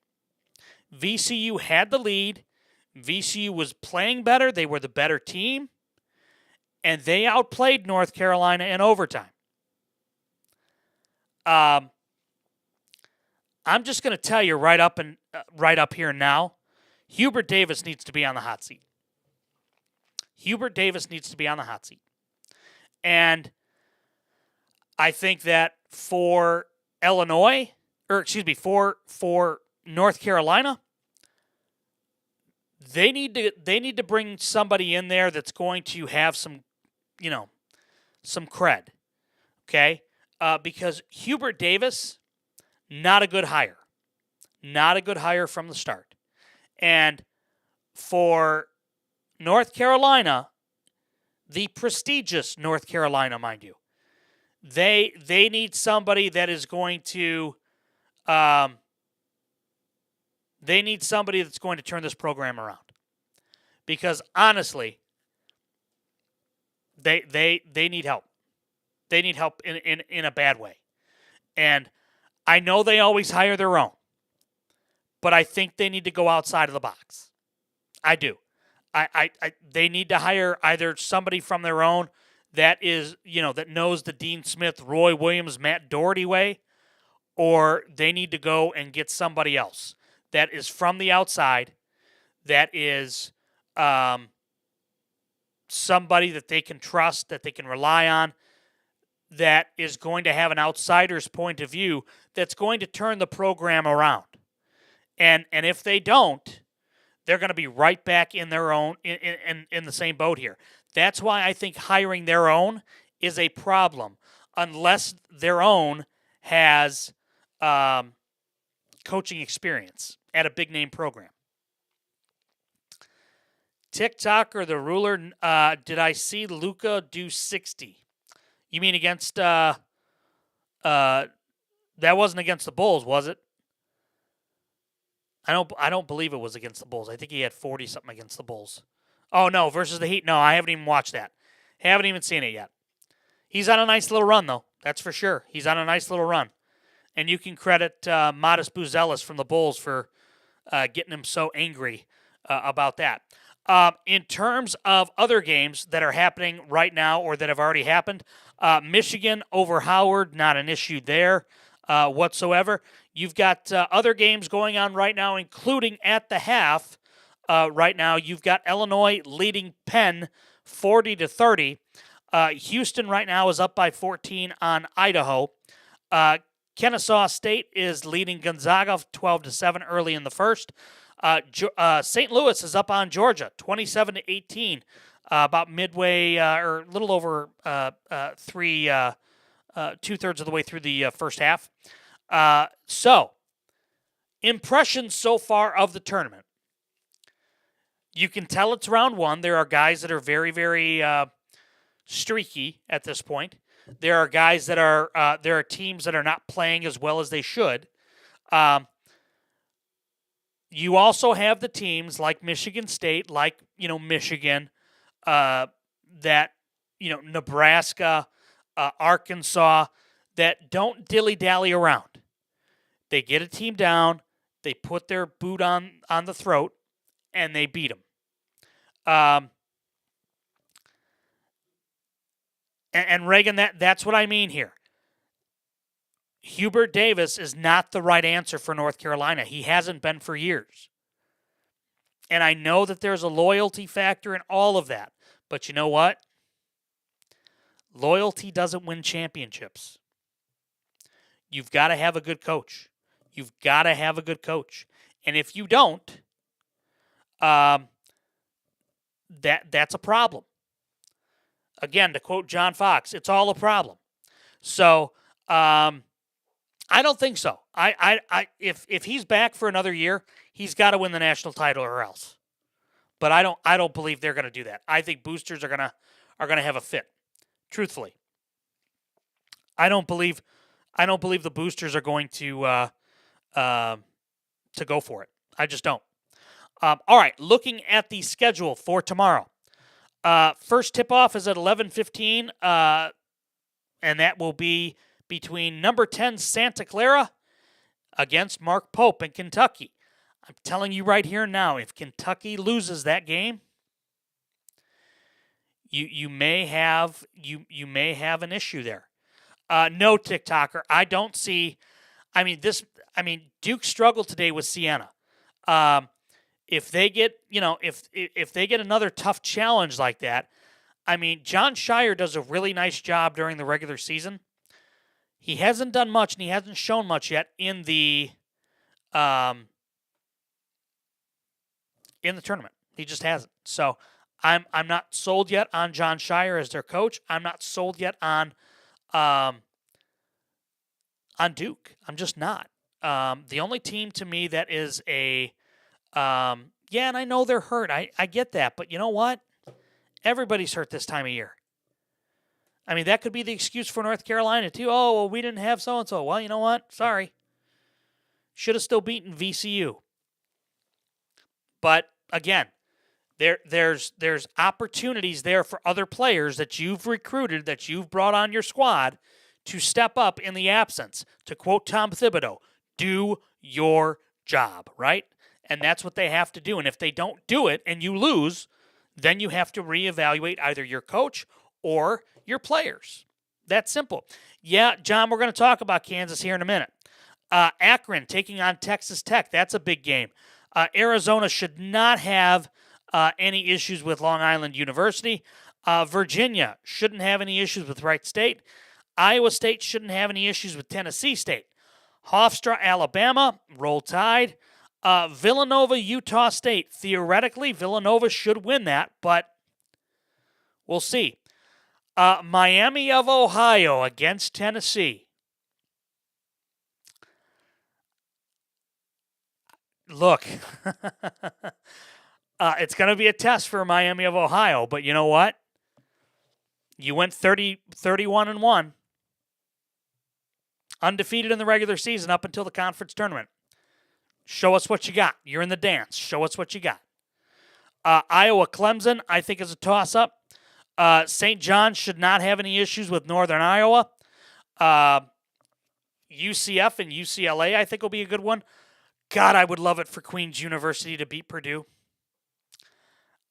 VCU had the lead. VCU was playing better. They were the better team. And they outplayed North Carolina in overtime. I'm just going to tell you right up here now, Hubert Davis needs to be on the hot seat. Hubert Davis needs to be on the hot seat. And I think that for for North Carolina, they need to bring somebody in there that's going to have some cred. Okay? Because Hubert Davis, not a good hire. Not a good hire from the start. And for North Carolina, the prestigious North Carolina, mind you, they need somebody that is going to they need somebody that's going to turn this program around. Because honestly, they need help. They need help in a bad way. And I know they always hire their own, but I think they need to go outside of the box. I do. They need to hire either somebody from their own that is, that knows the Dean Smith, Roy Williams, Matt Doherty way, or they need to go and get somebody else that is from the outside, that is somebody that they can trust, that they can rely on, that is going to have an outsider's point of view, that's going to turn the program around. And if they don't, they're going to be right back in their own in the same boat here. That's why I think hiring their own is a problem, unless their own has coaching experience at a big name program. TikTok or the ruler, did I see Luka do 60? You mean against that wasn't against the Bulls, was it? I don't believe it was against the Bulls. I think he had 40 something against the Bulls. Oh no, versus the Heat. No, I haven't even watched that. Haven't even seen it yet. He's on a nice little run though. That's for sure. He's on a nice little run. And you can credit Modest Buzelis from the Bulls for getting him so angry about that. In terms of other games that are happening right now or that have already happened, Michigan over Howard, not an issue there whatsoever. You've got other games going on right now, including at the half. Right now, you've got Illinois leading Penn 40-30. Houston right now is up by 14 on Idaho. Kennesaw State is leading Gonzaga 12-7 early in the first. St. Louis is up on Georgia 27-18, about midway or a little over 2/3 of the way through the first half. So, impressions so far of the tournament. You can tell it's round 1. There are guys that are very, very streaky at this point. There are guys that there are teams that are not playing as well as they should. You also have the teams like Michigan State, like, Michigan, that, Nebraska, Arkansas, that don't dilly-dally around. They get a team down, they put their boot on the throat, and they beat them. And Reagan, that's what I mean here. Hubert Davis is not the right answer for North Carolina. He hasn't been for years. And I know that there's a loyalty factor in all of that. But you know what? Loyalty doesn't win championships. You've got to have a good coach. You've got to have a good coach. And if you don't, that's a problem. Again, to quote John Fox, it's all a problem. So I don't think so. If he's back for another year, he's got to win the national title or else. But I don't believe they're going to do that. I think boosters are gonna have a fit. Truthfully, I don't believe the boosters are going to go for it. I just don't. All right, looking at the schedule for tomorrow. First tip-off is at 11:15, and that will be between number 10 Santa Clara against Mark Pope in Kentucky. I'm telling you right here now, if Kentucky loses that game, you may have an issue there. No, TikToker, I don't see. Duke struggled today with Siena. If they get if they get another tough challenge like that, Jon Scheyer does a really nice job during the regular season. He hasn't done much, and he hasn't shown much yet in the tournament. He just hasn't. So I'm not sold yet on Jon Scheyer as their coach. I'm not sold yet on Duke. I'm just not. The only team to me that is a and I know they're hurt. I get that, but you know what? Everybody's hurt this time of year. That could be the excuse for North Carolina too. Oh, well, we didn't have so and so. Well, you know what? Sorry. Should have still beaten VCU. But again, there's opportunities there for other players that you've recruited, that you've brought on your squad to step up in the absence. To quote Tom Thibodeau, do your job, right? And that's what they have to do. And if they don't do it and you lose, then you have to reevaluate either your coach or your players. That's simple. Yeah, John, we're going to talk about Kansas here in a minute. Akron taking on Texas Tech. That's a big game. Arizona should not have any issues with Long Island University. Virginia shouldn't have any issues with Wright State. Iowa State shouldn't have any issues with Tennessee State. Hofstra, Alabama, Roll Tide. Villanova, Utah State. Theoretically, Villanova should win that, but we'll see. Miami of Ohio against Tennessee. Look, it's going to be a test for Miami of Ohio, but you know what? You went 31-1, undefeated in the regular season up until the conference tournament. Show us what you got. You're in the dance. Show us what you got. Iowa Clemson, I think, is a toss-up. St. John should not have any issues with Northern Iowa. UCF and UCLA, I think, will be a good one. God, I would love it for Queen's University to beat Purdue.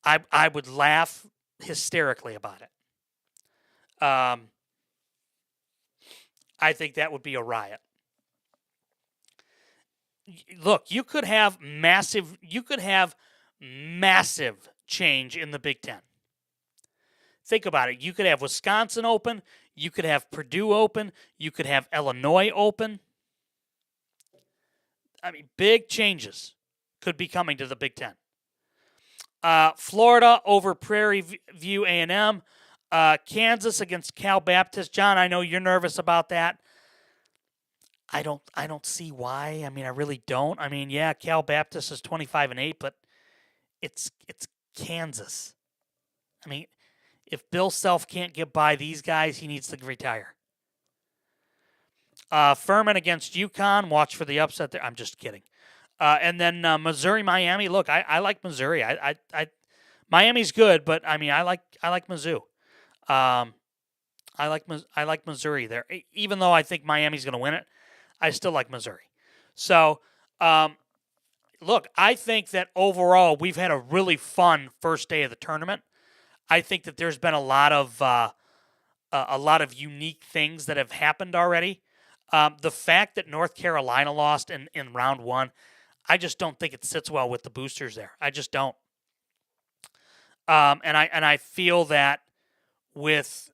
I would laugh hysterically about it. I think that would be a riot. Look, you could have massive change in the Big Ten. Think about it. You could have Wisconsin open. You could have Purdue open. You could have Illinois open. Big changes could be coming to the Big Ten. Florida over Prairie View A&M. Kansas against Cal Baptist. John, I know you're nervous about that. I don't see why. I really don't. Cal Baptist is 25-8, but it's Kansas. If Bill Self can't get by these guys, he needs to retire. Furman against UConn. Watch for the upset there. I'm just kidding. And then Missouri, Miami. Look, I like Missouri. Miami's good, but I like Mizzou. I like Missouri there. Even though I think Miami's going to win it, I still like Missouri. So, look, I think that overall we've had a really fun first day of the tournament. I think that there's been a lot of unique things that have happened already. The fact that North Carolina lost in round one, I just don't think it sits well with the boosters there. I just don't. And I feel that with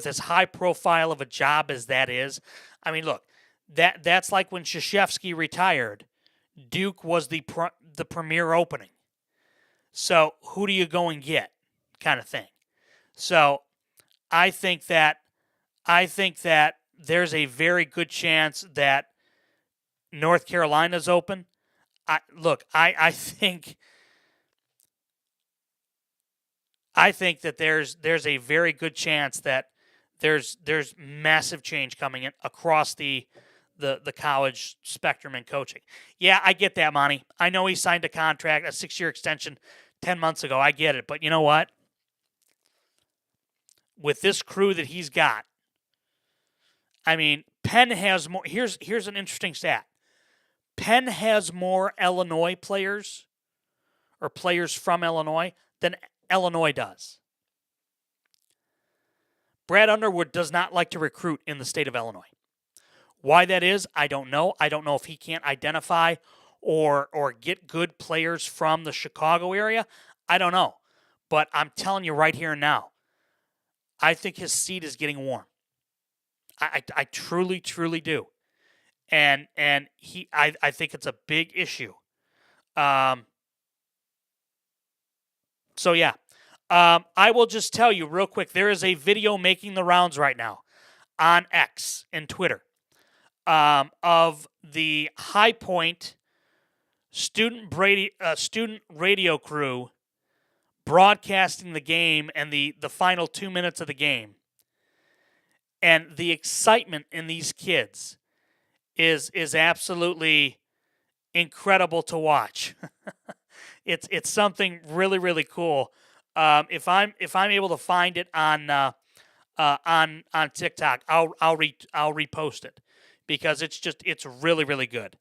as high profile of a job as that is, I mean, look, that's like when Krzyzewski retired. Duke was the premier opening. So who do you go and get, kind of thing. So I think that there's a very good chance that North Carolina's open. I think that there's a very good chance that there's massive change coming in across the college spectrum in coaching. Yeah, I get that, Monty. I know he signed a contract, a 6-year extension 10 months ago. I get it. But you know what? With this crew that he's got, I mean, Penn has more. Here's an interesting stat. Penn has more Illinois players or players from Illinois than Illinois does. Brad Underwood does not like to recruit in the state of Illinois. Why that is, I don't know. I don't know if he can't identify or get good players from the Chicago area. I don't know. But I'm telling you right here and now, I think his seat is getting warm. I truly, truly do. And I think it's a big issue. So yeah. I will just tell you real quick, there is a video making the rounds right now on X and Twitter of the High Point student radio crew broadcasting the game and the final 2 minutes of the game. And the excitement in these kids is absolutely incredible to watch. It's something really, really cool. If I'm able to find it on TikTok, I'll repost it because it's really, really good.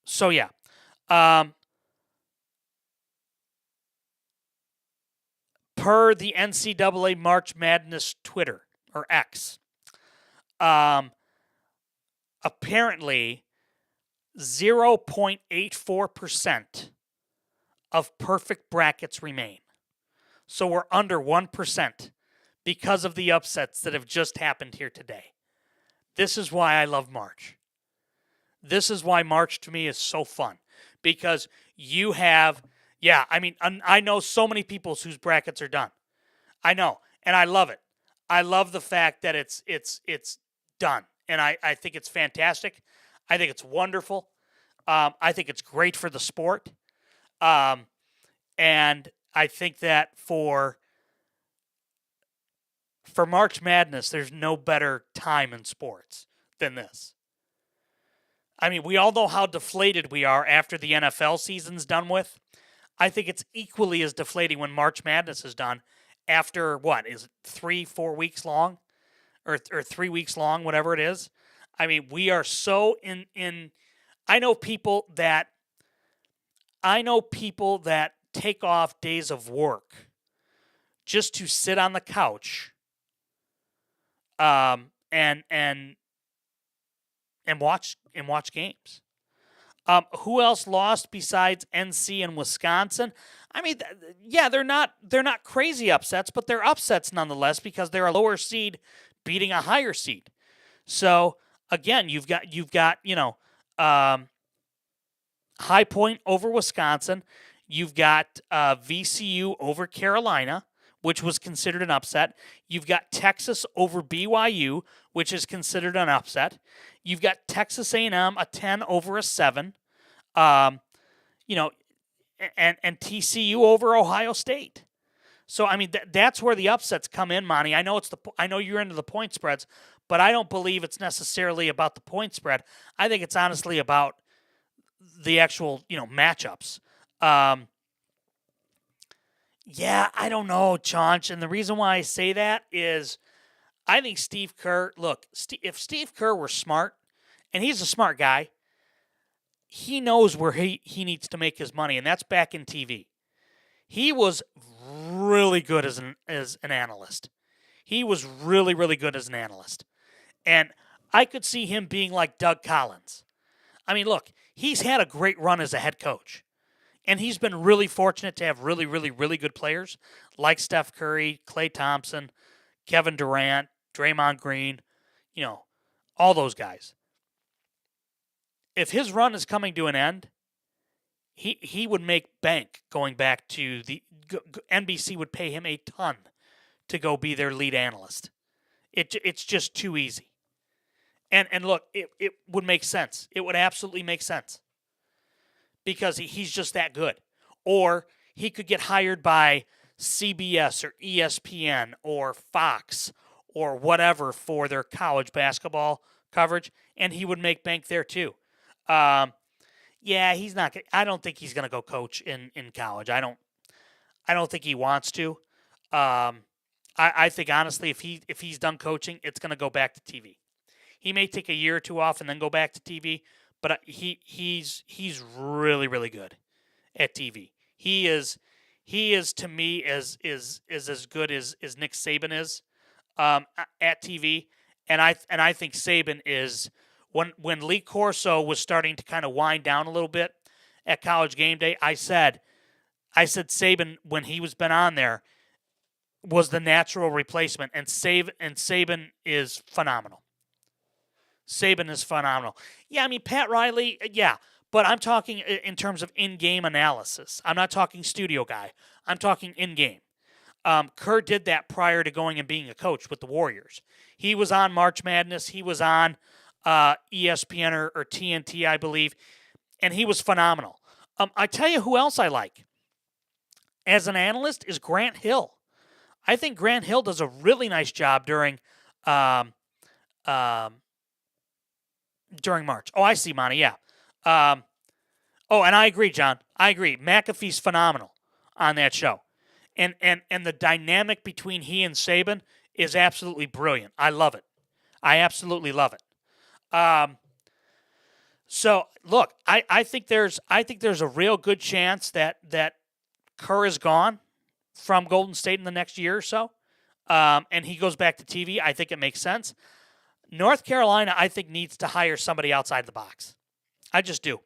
So yeah. Per the NCAA March Madness Twitter or X, apparently 0.84% of perfect brackets remain. So we're under 1% because of the upsets that have just happened here today. This is why I love March. This is why March to me is so fun. Because you have, I know so many people whose brackets are done. I know, and I love it. I love the fact that it's done. And I think it's fantastic. I think it's wonderful. I think it's great for the sport. And I think that for March Madness, there's no better time in sports than this. I mean, we all know how deflated we are after the NFL season's done with. I think it's equally as deflating when March Madness is done after, what, is it 3-4 weeks long? Or 3 weeks long, whatever it is. I mean, we are so in I know people that take off days of work just to sit on the couch and watch games. Who else lost besides NC and Wisconsin? I mean, they're not crazy upsets, but they're upsets nonetheless because they're a lower seed beating a higher seed. So again, you've got High Point over Wisconsin. You've got VCU over Carolina, which was considered an upset. You've got Texas over BYU, which is considered an upset. You've got Texas A&M a 10 over a 7. And TCU over Ohio State. So I mean that's where the upsets come in, Monty. I know you're into the point spreads, but I don't believe it's necessarily about the point spread. I think it's honestly about the actual matchups. I don't know, Chaunch, and the reason why I say that is I think Steve Kerr. Look, if Steve Kerr were smart, and he's a smart guy, he knows where he needs to make his money, and that's back in TV. He was really good as an analyst. He was really, really good as an analyst. And I could see him being like Doug Collins. I mean, look, he's had a great run as a head coach. And he's been really fortunate to have really, really, really good players like Steph Curry, Klay Thompson, Kevin Durant, Draymond Green, all those guys. If his run is coming to an end, he would make bank going back to the NBC would pay him a ton to go be their lead analyst. It's just too easy. And look, it would make sense. It would absolutely make sense because he's just that good. Or he could get hired by CBS or ESPN or Fox or whatever for their college basketball coverage, and he would make bank there too. He's not. I don't think he's going to go coach in college. I don't think he wants to. I think honestly, if he's done coaching, it's going to go back to TV. He may take a year or two off and then go back to TV, but he's really, really good at TV. He is to me as good as Nick Saban is at TV, and I think Saban is when Lee Corso was starting to kind of wind down a little bit at College Game Day. I said Saban when he was been on there was the natural replacement, and Saban is phenomenal. Saban is phenomenal. Yeah, I mean, Pat Riley, yeah, but I'm talking in terms of in-game analysis. I'm not talking studio guy. I'm talking in-game. Kerr did that prior to going and being a coach with the Warriors. He was on March Madness. He was on ESPN or TNT, I believe, and he was phenomenal. I tell you who else I like as an analyst is Grant Hill. I think Grant Hill does a really nice job during March. Oh, I see, Monty. Yeah. And I agree, John. I agree. McAfee's phenomenal on that show, and the dynamic between he and Saban is absolutely brilliant. I love it. I absolutely love it. So look, I think there's a real good chance that Kerr is gone from Golden State in the next year or so, and he goes back to TV. I think it makes sense. North Carolina, I think, needs to hire somebody outside the box. I just do.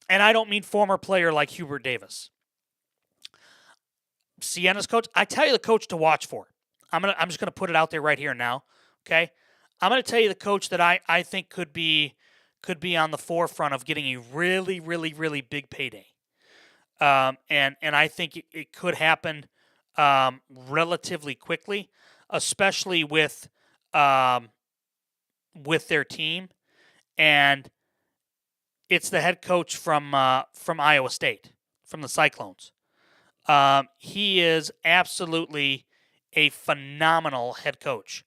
And I don't mean former player like Hubert Davis. Sienna's coach, I tell you the coach to watch for. I'm just gonna put it out there right here now. Okay? I'm gonna tell you the coach that I think could be on the forefront of getting a really, really, really big payday. And I think it could happen relatively quickly, especially with their team, and it's the head coach from Iowa State, from the Cyclones. He is absolutely a phenomenal head coach.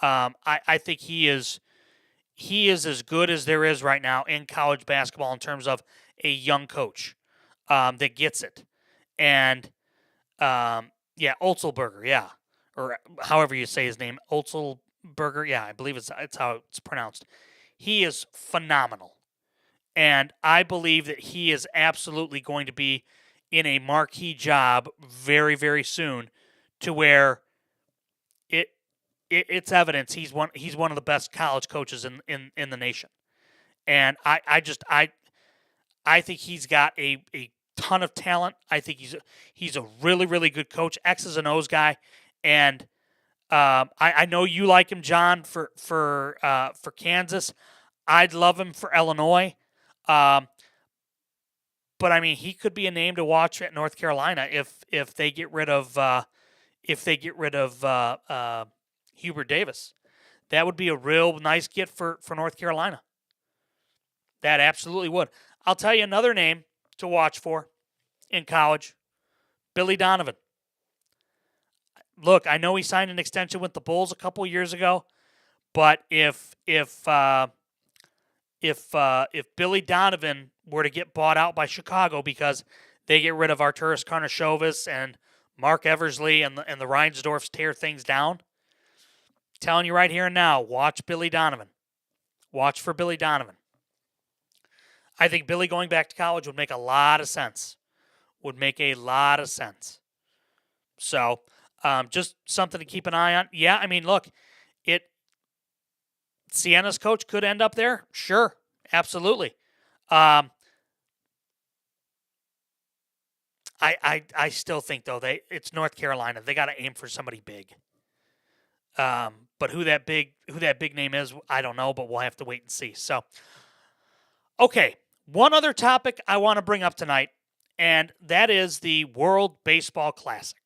I think he is as good as there is right now in college basketball in terms of a young coach that gets it. And Otzelberger, yeah, or however you say his name, Otzelberger, yeah, I believe it's how it's pronounced. He is phenomenal, and I believe that he is absolutely going to be in a marquee job very, very soon, to where it's evidence he's one of the best college coaches in the nation. And I think he's got a ton of talent. I think he's a really, really good coach, X's and O's guy, and I know you like him, John, for Kansas. I'd love him for Illinois, but I mean he could be a name to watch at North Carolina if they get rid of Hubert Davis. That would be a real nice get for North Carolina. That absolutely would. I'll tell you another name to watch for in college, Billy Donovan. Look, I know he signed an extension with the Bulls a couple years ago, but if Billy Donovan were to get bought out by Chicago because they get rid of Arturas Karnisovas and Mark Eversley and the Reinsdorfs tear things down, I'm telling you right here and now, watch Billy Donovan. Watch for Billy Donovan. I think Billy going back to college would make a lot of sense. So, just something to keep an eye on. Yeah, I mean, look, Sienna's coach could end up there? Sure, absolutely. I still think though it's North Carolina. They got to aim for somebody big. But who that big name is, I don't know. But we'll have to wait and see. So, okay, one other topic I want to bring up tonight, and that is the World Baseball Classic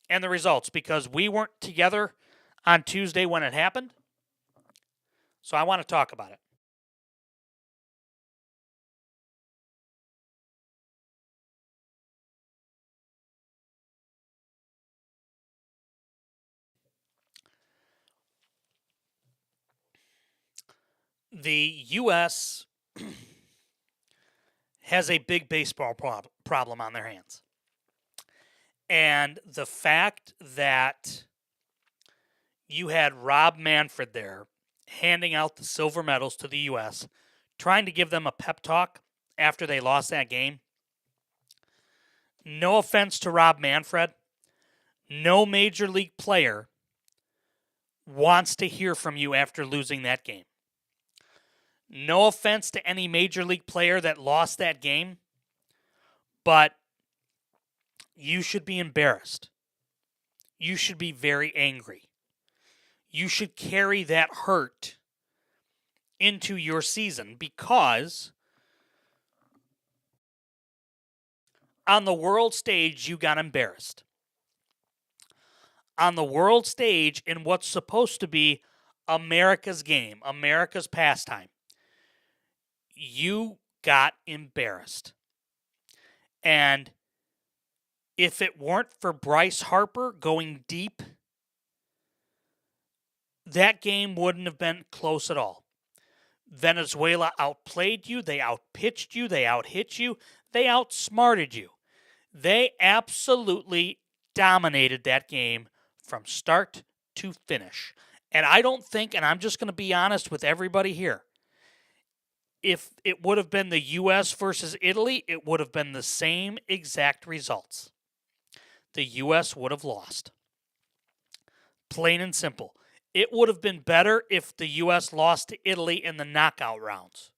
and the results, because we weren't together on Tuesday when it happened. So I want to talk about it. The U.S. has a big baseball problem on their hands. And the fact that you had Rob Manfred there handing out the silver medals to the U.S., trying to give them a pep talk after they lost that game. No offense to Rob Manfred, no major league player wants to hear from you after losing that game. No offense to any major league player that lost that game, but you should be embarrassed. You should be very angry. You should carry that hurt into your season, because on the world stage, you got embarrassed. On the world stage, in what's supposed to be America's game, America's pastime, you got embarrassed. And if it weren't for Bryce Harper going deep, that game wouldn't have been close at all. Venezuela outplayed you, they outpitched you, they outhit you, they outsmarted you. They absolutely dominated that game from start to finish. And I don't think, and I'm just going to be honest with everybody here, if it would have been the U.S. versus Italy, it would have been the same exact results. The U.S. would have lost. Plain and simple. It would have been better if the U.S. lost to Italy in the knockout rounds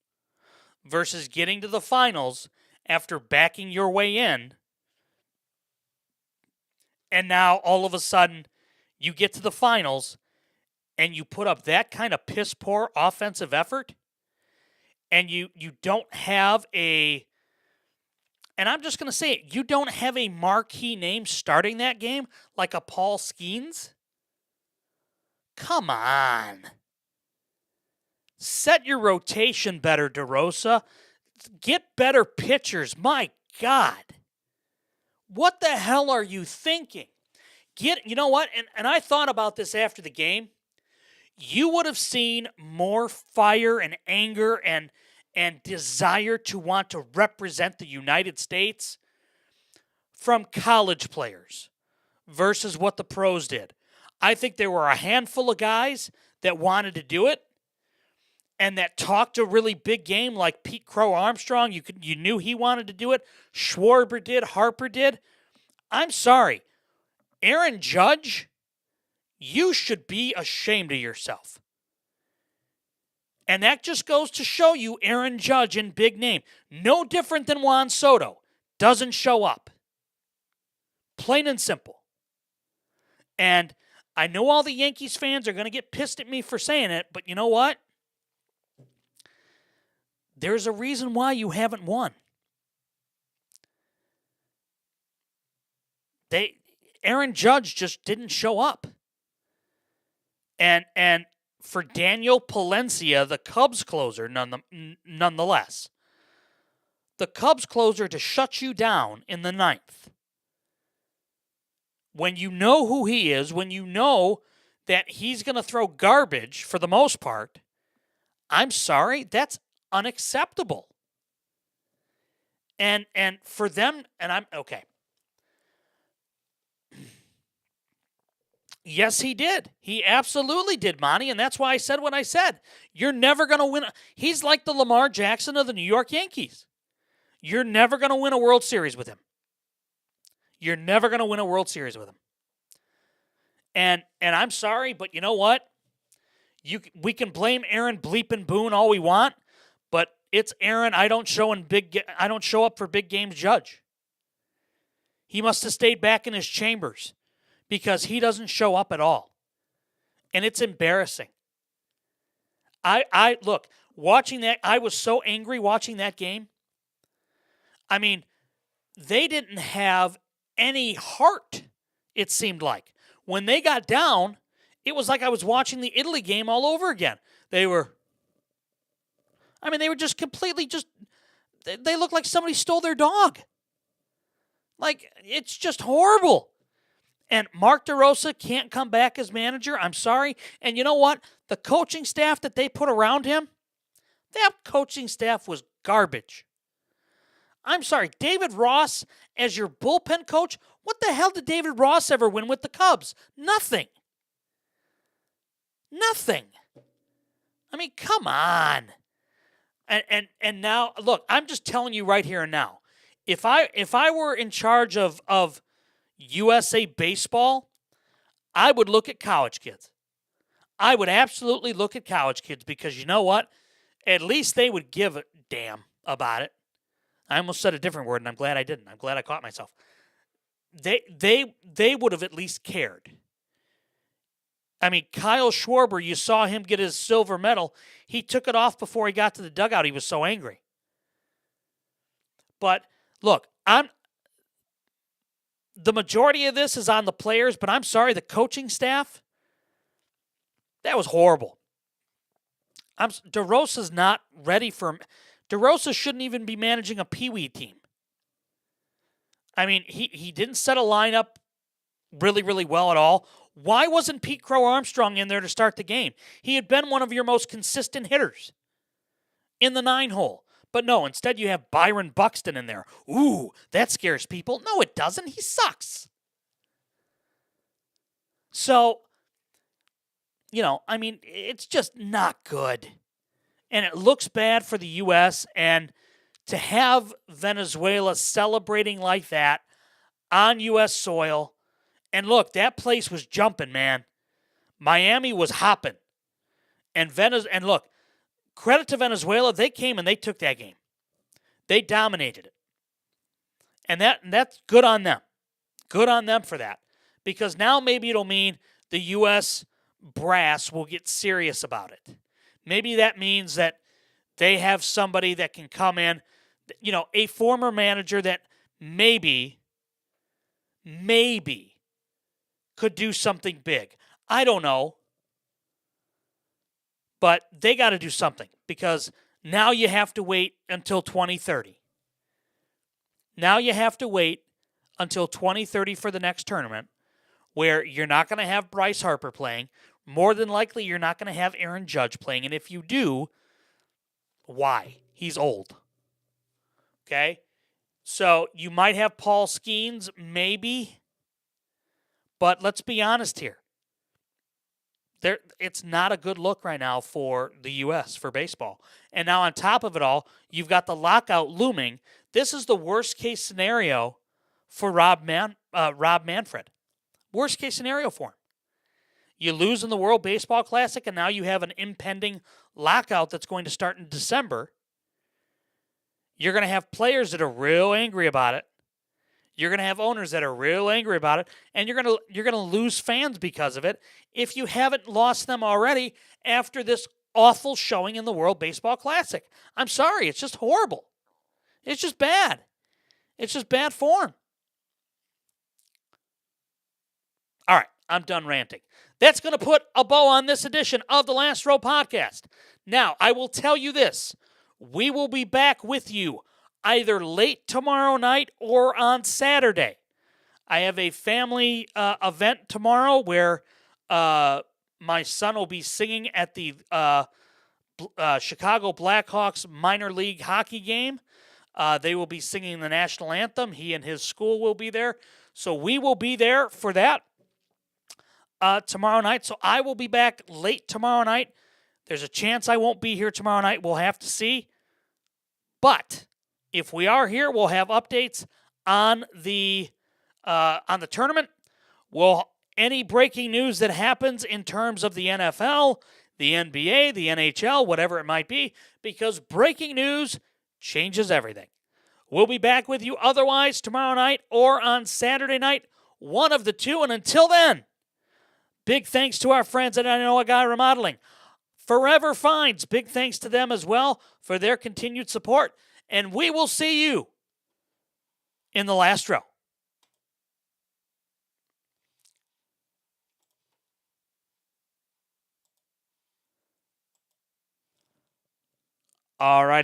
versus getting to the finals after backing your way in, and now all of a sudden you get to the finals and you put up that kind of piss-poor offensive effort, and you don't have a, and I'm just going to say it, you don't have a marquee name starting that game like a Paul Skeens. Come on. Set your rotation better, DeRosa. Get better pitchers. My God. What the hell are you thinking? You know what? And I thought about this after the game. You would have seen more fire and anger and desire to want to represent the United States from college players versus what the pros did. I think there were a handful of guys that wanted to do it and that talked a really big game, like Pete Crow Armstrong. You knew he wanted to do it. Schwarber did. Harper did. I'm sorry. Aaron Judge, you should be ashamed of yourself. And that just goes to show you Aaron Judge in big name. No different than Juan Soto. Doesn't show up. Plain and simple. And I know all the Yankees fans are going to get pissed at me for saying it, but you know what? There's a reason why you haven't won. Aaron Judge just didn't show up. And for Daniel Palencia, the Cubs closer, nonetheless, the Cubs closer to shut you down in the ninth, when you know who he is, when you know that he's going to throw garbage for the most part, I'm sorry, that's unacceptable. And for them, and I'm okay. Yes, he did. He absolutely did, Monty, and that's why I said what I said. You're never going to win. He's like the Lamar Jackson of the New York Yankees. You're never going to win a World Series with him. You're never going to win a World Series with him. And I'm sorry, but you know what? We can blame Aaron bleeping Boone all we want, but it's Aaron. I don't show up for big games judge. He must have stayed back in his chambers because he doesn't show up at all. And it's embarrassing. I look, watching that, I was so angry watching that game. I mean, they didn't have any heart, it seemed like. When they got down, it was like I was watching the Italy game all over again. They were just completely they looked like somebody stole their dog. Like, it's just horrible. And Mark DeRosa can't come back as manager. I'm sorry. And you know what? The coaching staff that they put around him, that coaching staff was garbage. I'm sorry. David Ross as your bullpen coach? What the hell did David Ross ever win with the Cubs? Nothing. Nothing. I mean, come on. And now, look, I'm just telling you right here and now. If I were in charge of USA baseball, I would look at college kids. I would absolutely look at college kids because you know what? At least they would give a damn about it. I almost said a different word, and I'm glad I didn't. I'm glad I caught myself. They would have at least cared. I mean, Kyle Schwarber, you saw him get his silver medal. He took it off before he got to the dugout. He was so angry. But look, the majority of this is on the players, but I'm sorry, the coaching staff, that was horrible. DeRosa's not ready for... DeRosa shouldn't even be managing a Pee-wee team. I mean, he didn't set a lineup really, really well at all. Why wasn't Pete Crow Armstrong in there to start the game? He had been one of your most consistent hitters in the 9-hole. But no, instead you have Byron Buxton in there. Ooh, that scares people. No, it doesn't. He sucks. So, I mean, it's just not good. And it looks bad for the U.S. And to have Venezuela celebrating like that on U.S. soil. And look, that place was jumping, man. Miami was hopping. And look, credit to Venezuela, they came and they took that game. They dominated it. And that's good on them. Good on them for that. Because now maybe it'll mean the U.S. brass will get serious about it. Maybe that means that they have somebody that can come in, a former manager that maybe could do something big. I don't know. But they got to do something because now you have to wait until 2030. Now you have to wait until 2030 for the next tournament where you're not going to have Bryce Harper playing. More than likely, you're not going to have Aaron Judge playing. And if you do, why? He's old. Okay? So you might have Paul Skeens, maybe. But let's be honest here. It's not a good look right now for the U.S. for baseball. And now on top of it all, you've got the lockout looming. This is the worst case scenario for Rob Manfred. Worst case scenario for him. You lose in the World Baseball Classic, and now you have an impending lockout that's going to start in December. You're going to have players that are real angry about it. You're going to have owners that are real angry about it, and you're going to lose fans because of it if you haven't lost them already after this awful showing in the World Baseball Classic. I'm sorry, it's just horrible. It's just bad. It's just bad form. All right, I'm done ranting. That's going to put a bow on this edition of the Last Row Podcast. Now, I will tell you this. We will be back with you either late tomorrow night or on Saturday. I have a family event tomorrow where my son will be singing at the Chicago Blackhawks minor league hockey game. They will be singing the national anthem. He and his school will be there. So we will be there for that tomorrow night. So I will be back late tomorrow night. There's a chance I won't be here tomorrow night. We'll have to see. But if we are here, we'll have updates on the tournament. Any breaking news that happens in terms of the NFL, the NBA, the NHL, whatever it might be, because breaking news changes everything. We'll be back with you otherwise tomorrow night or on Saturday night, one of the two. And until then, big thanks to our friends at I Know a Guy Remodeling. Forever Finds, big thanks to them as well for their continued support. And we will see you in the last row. All right.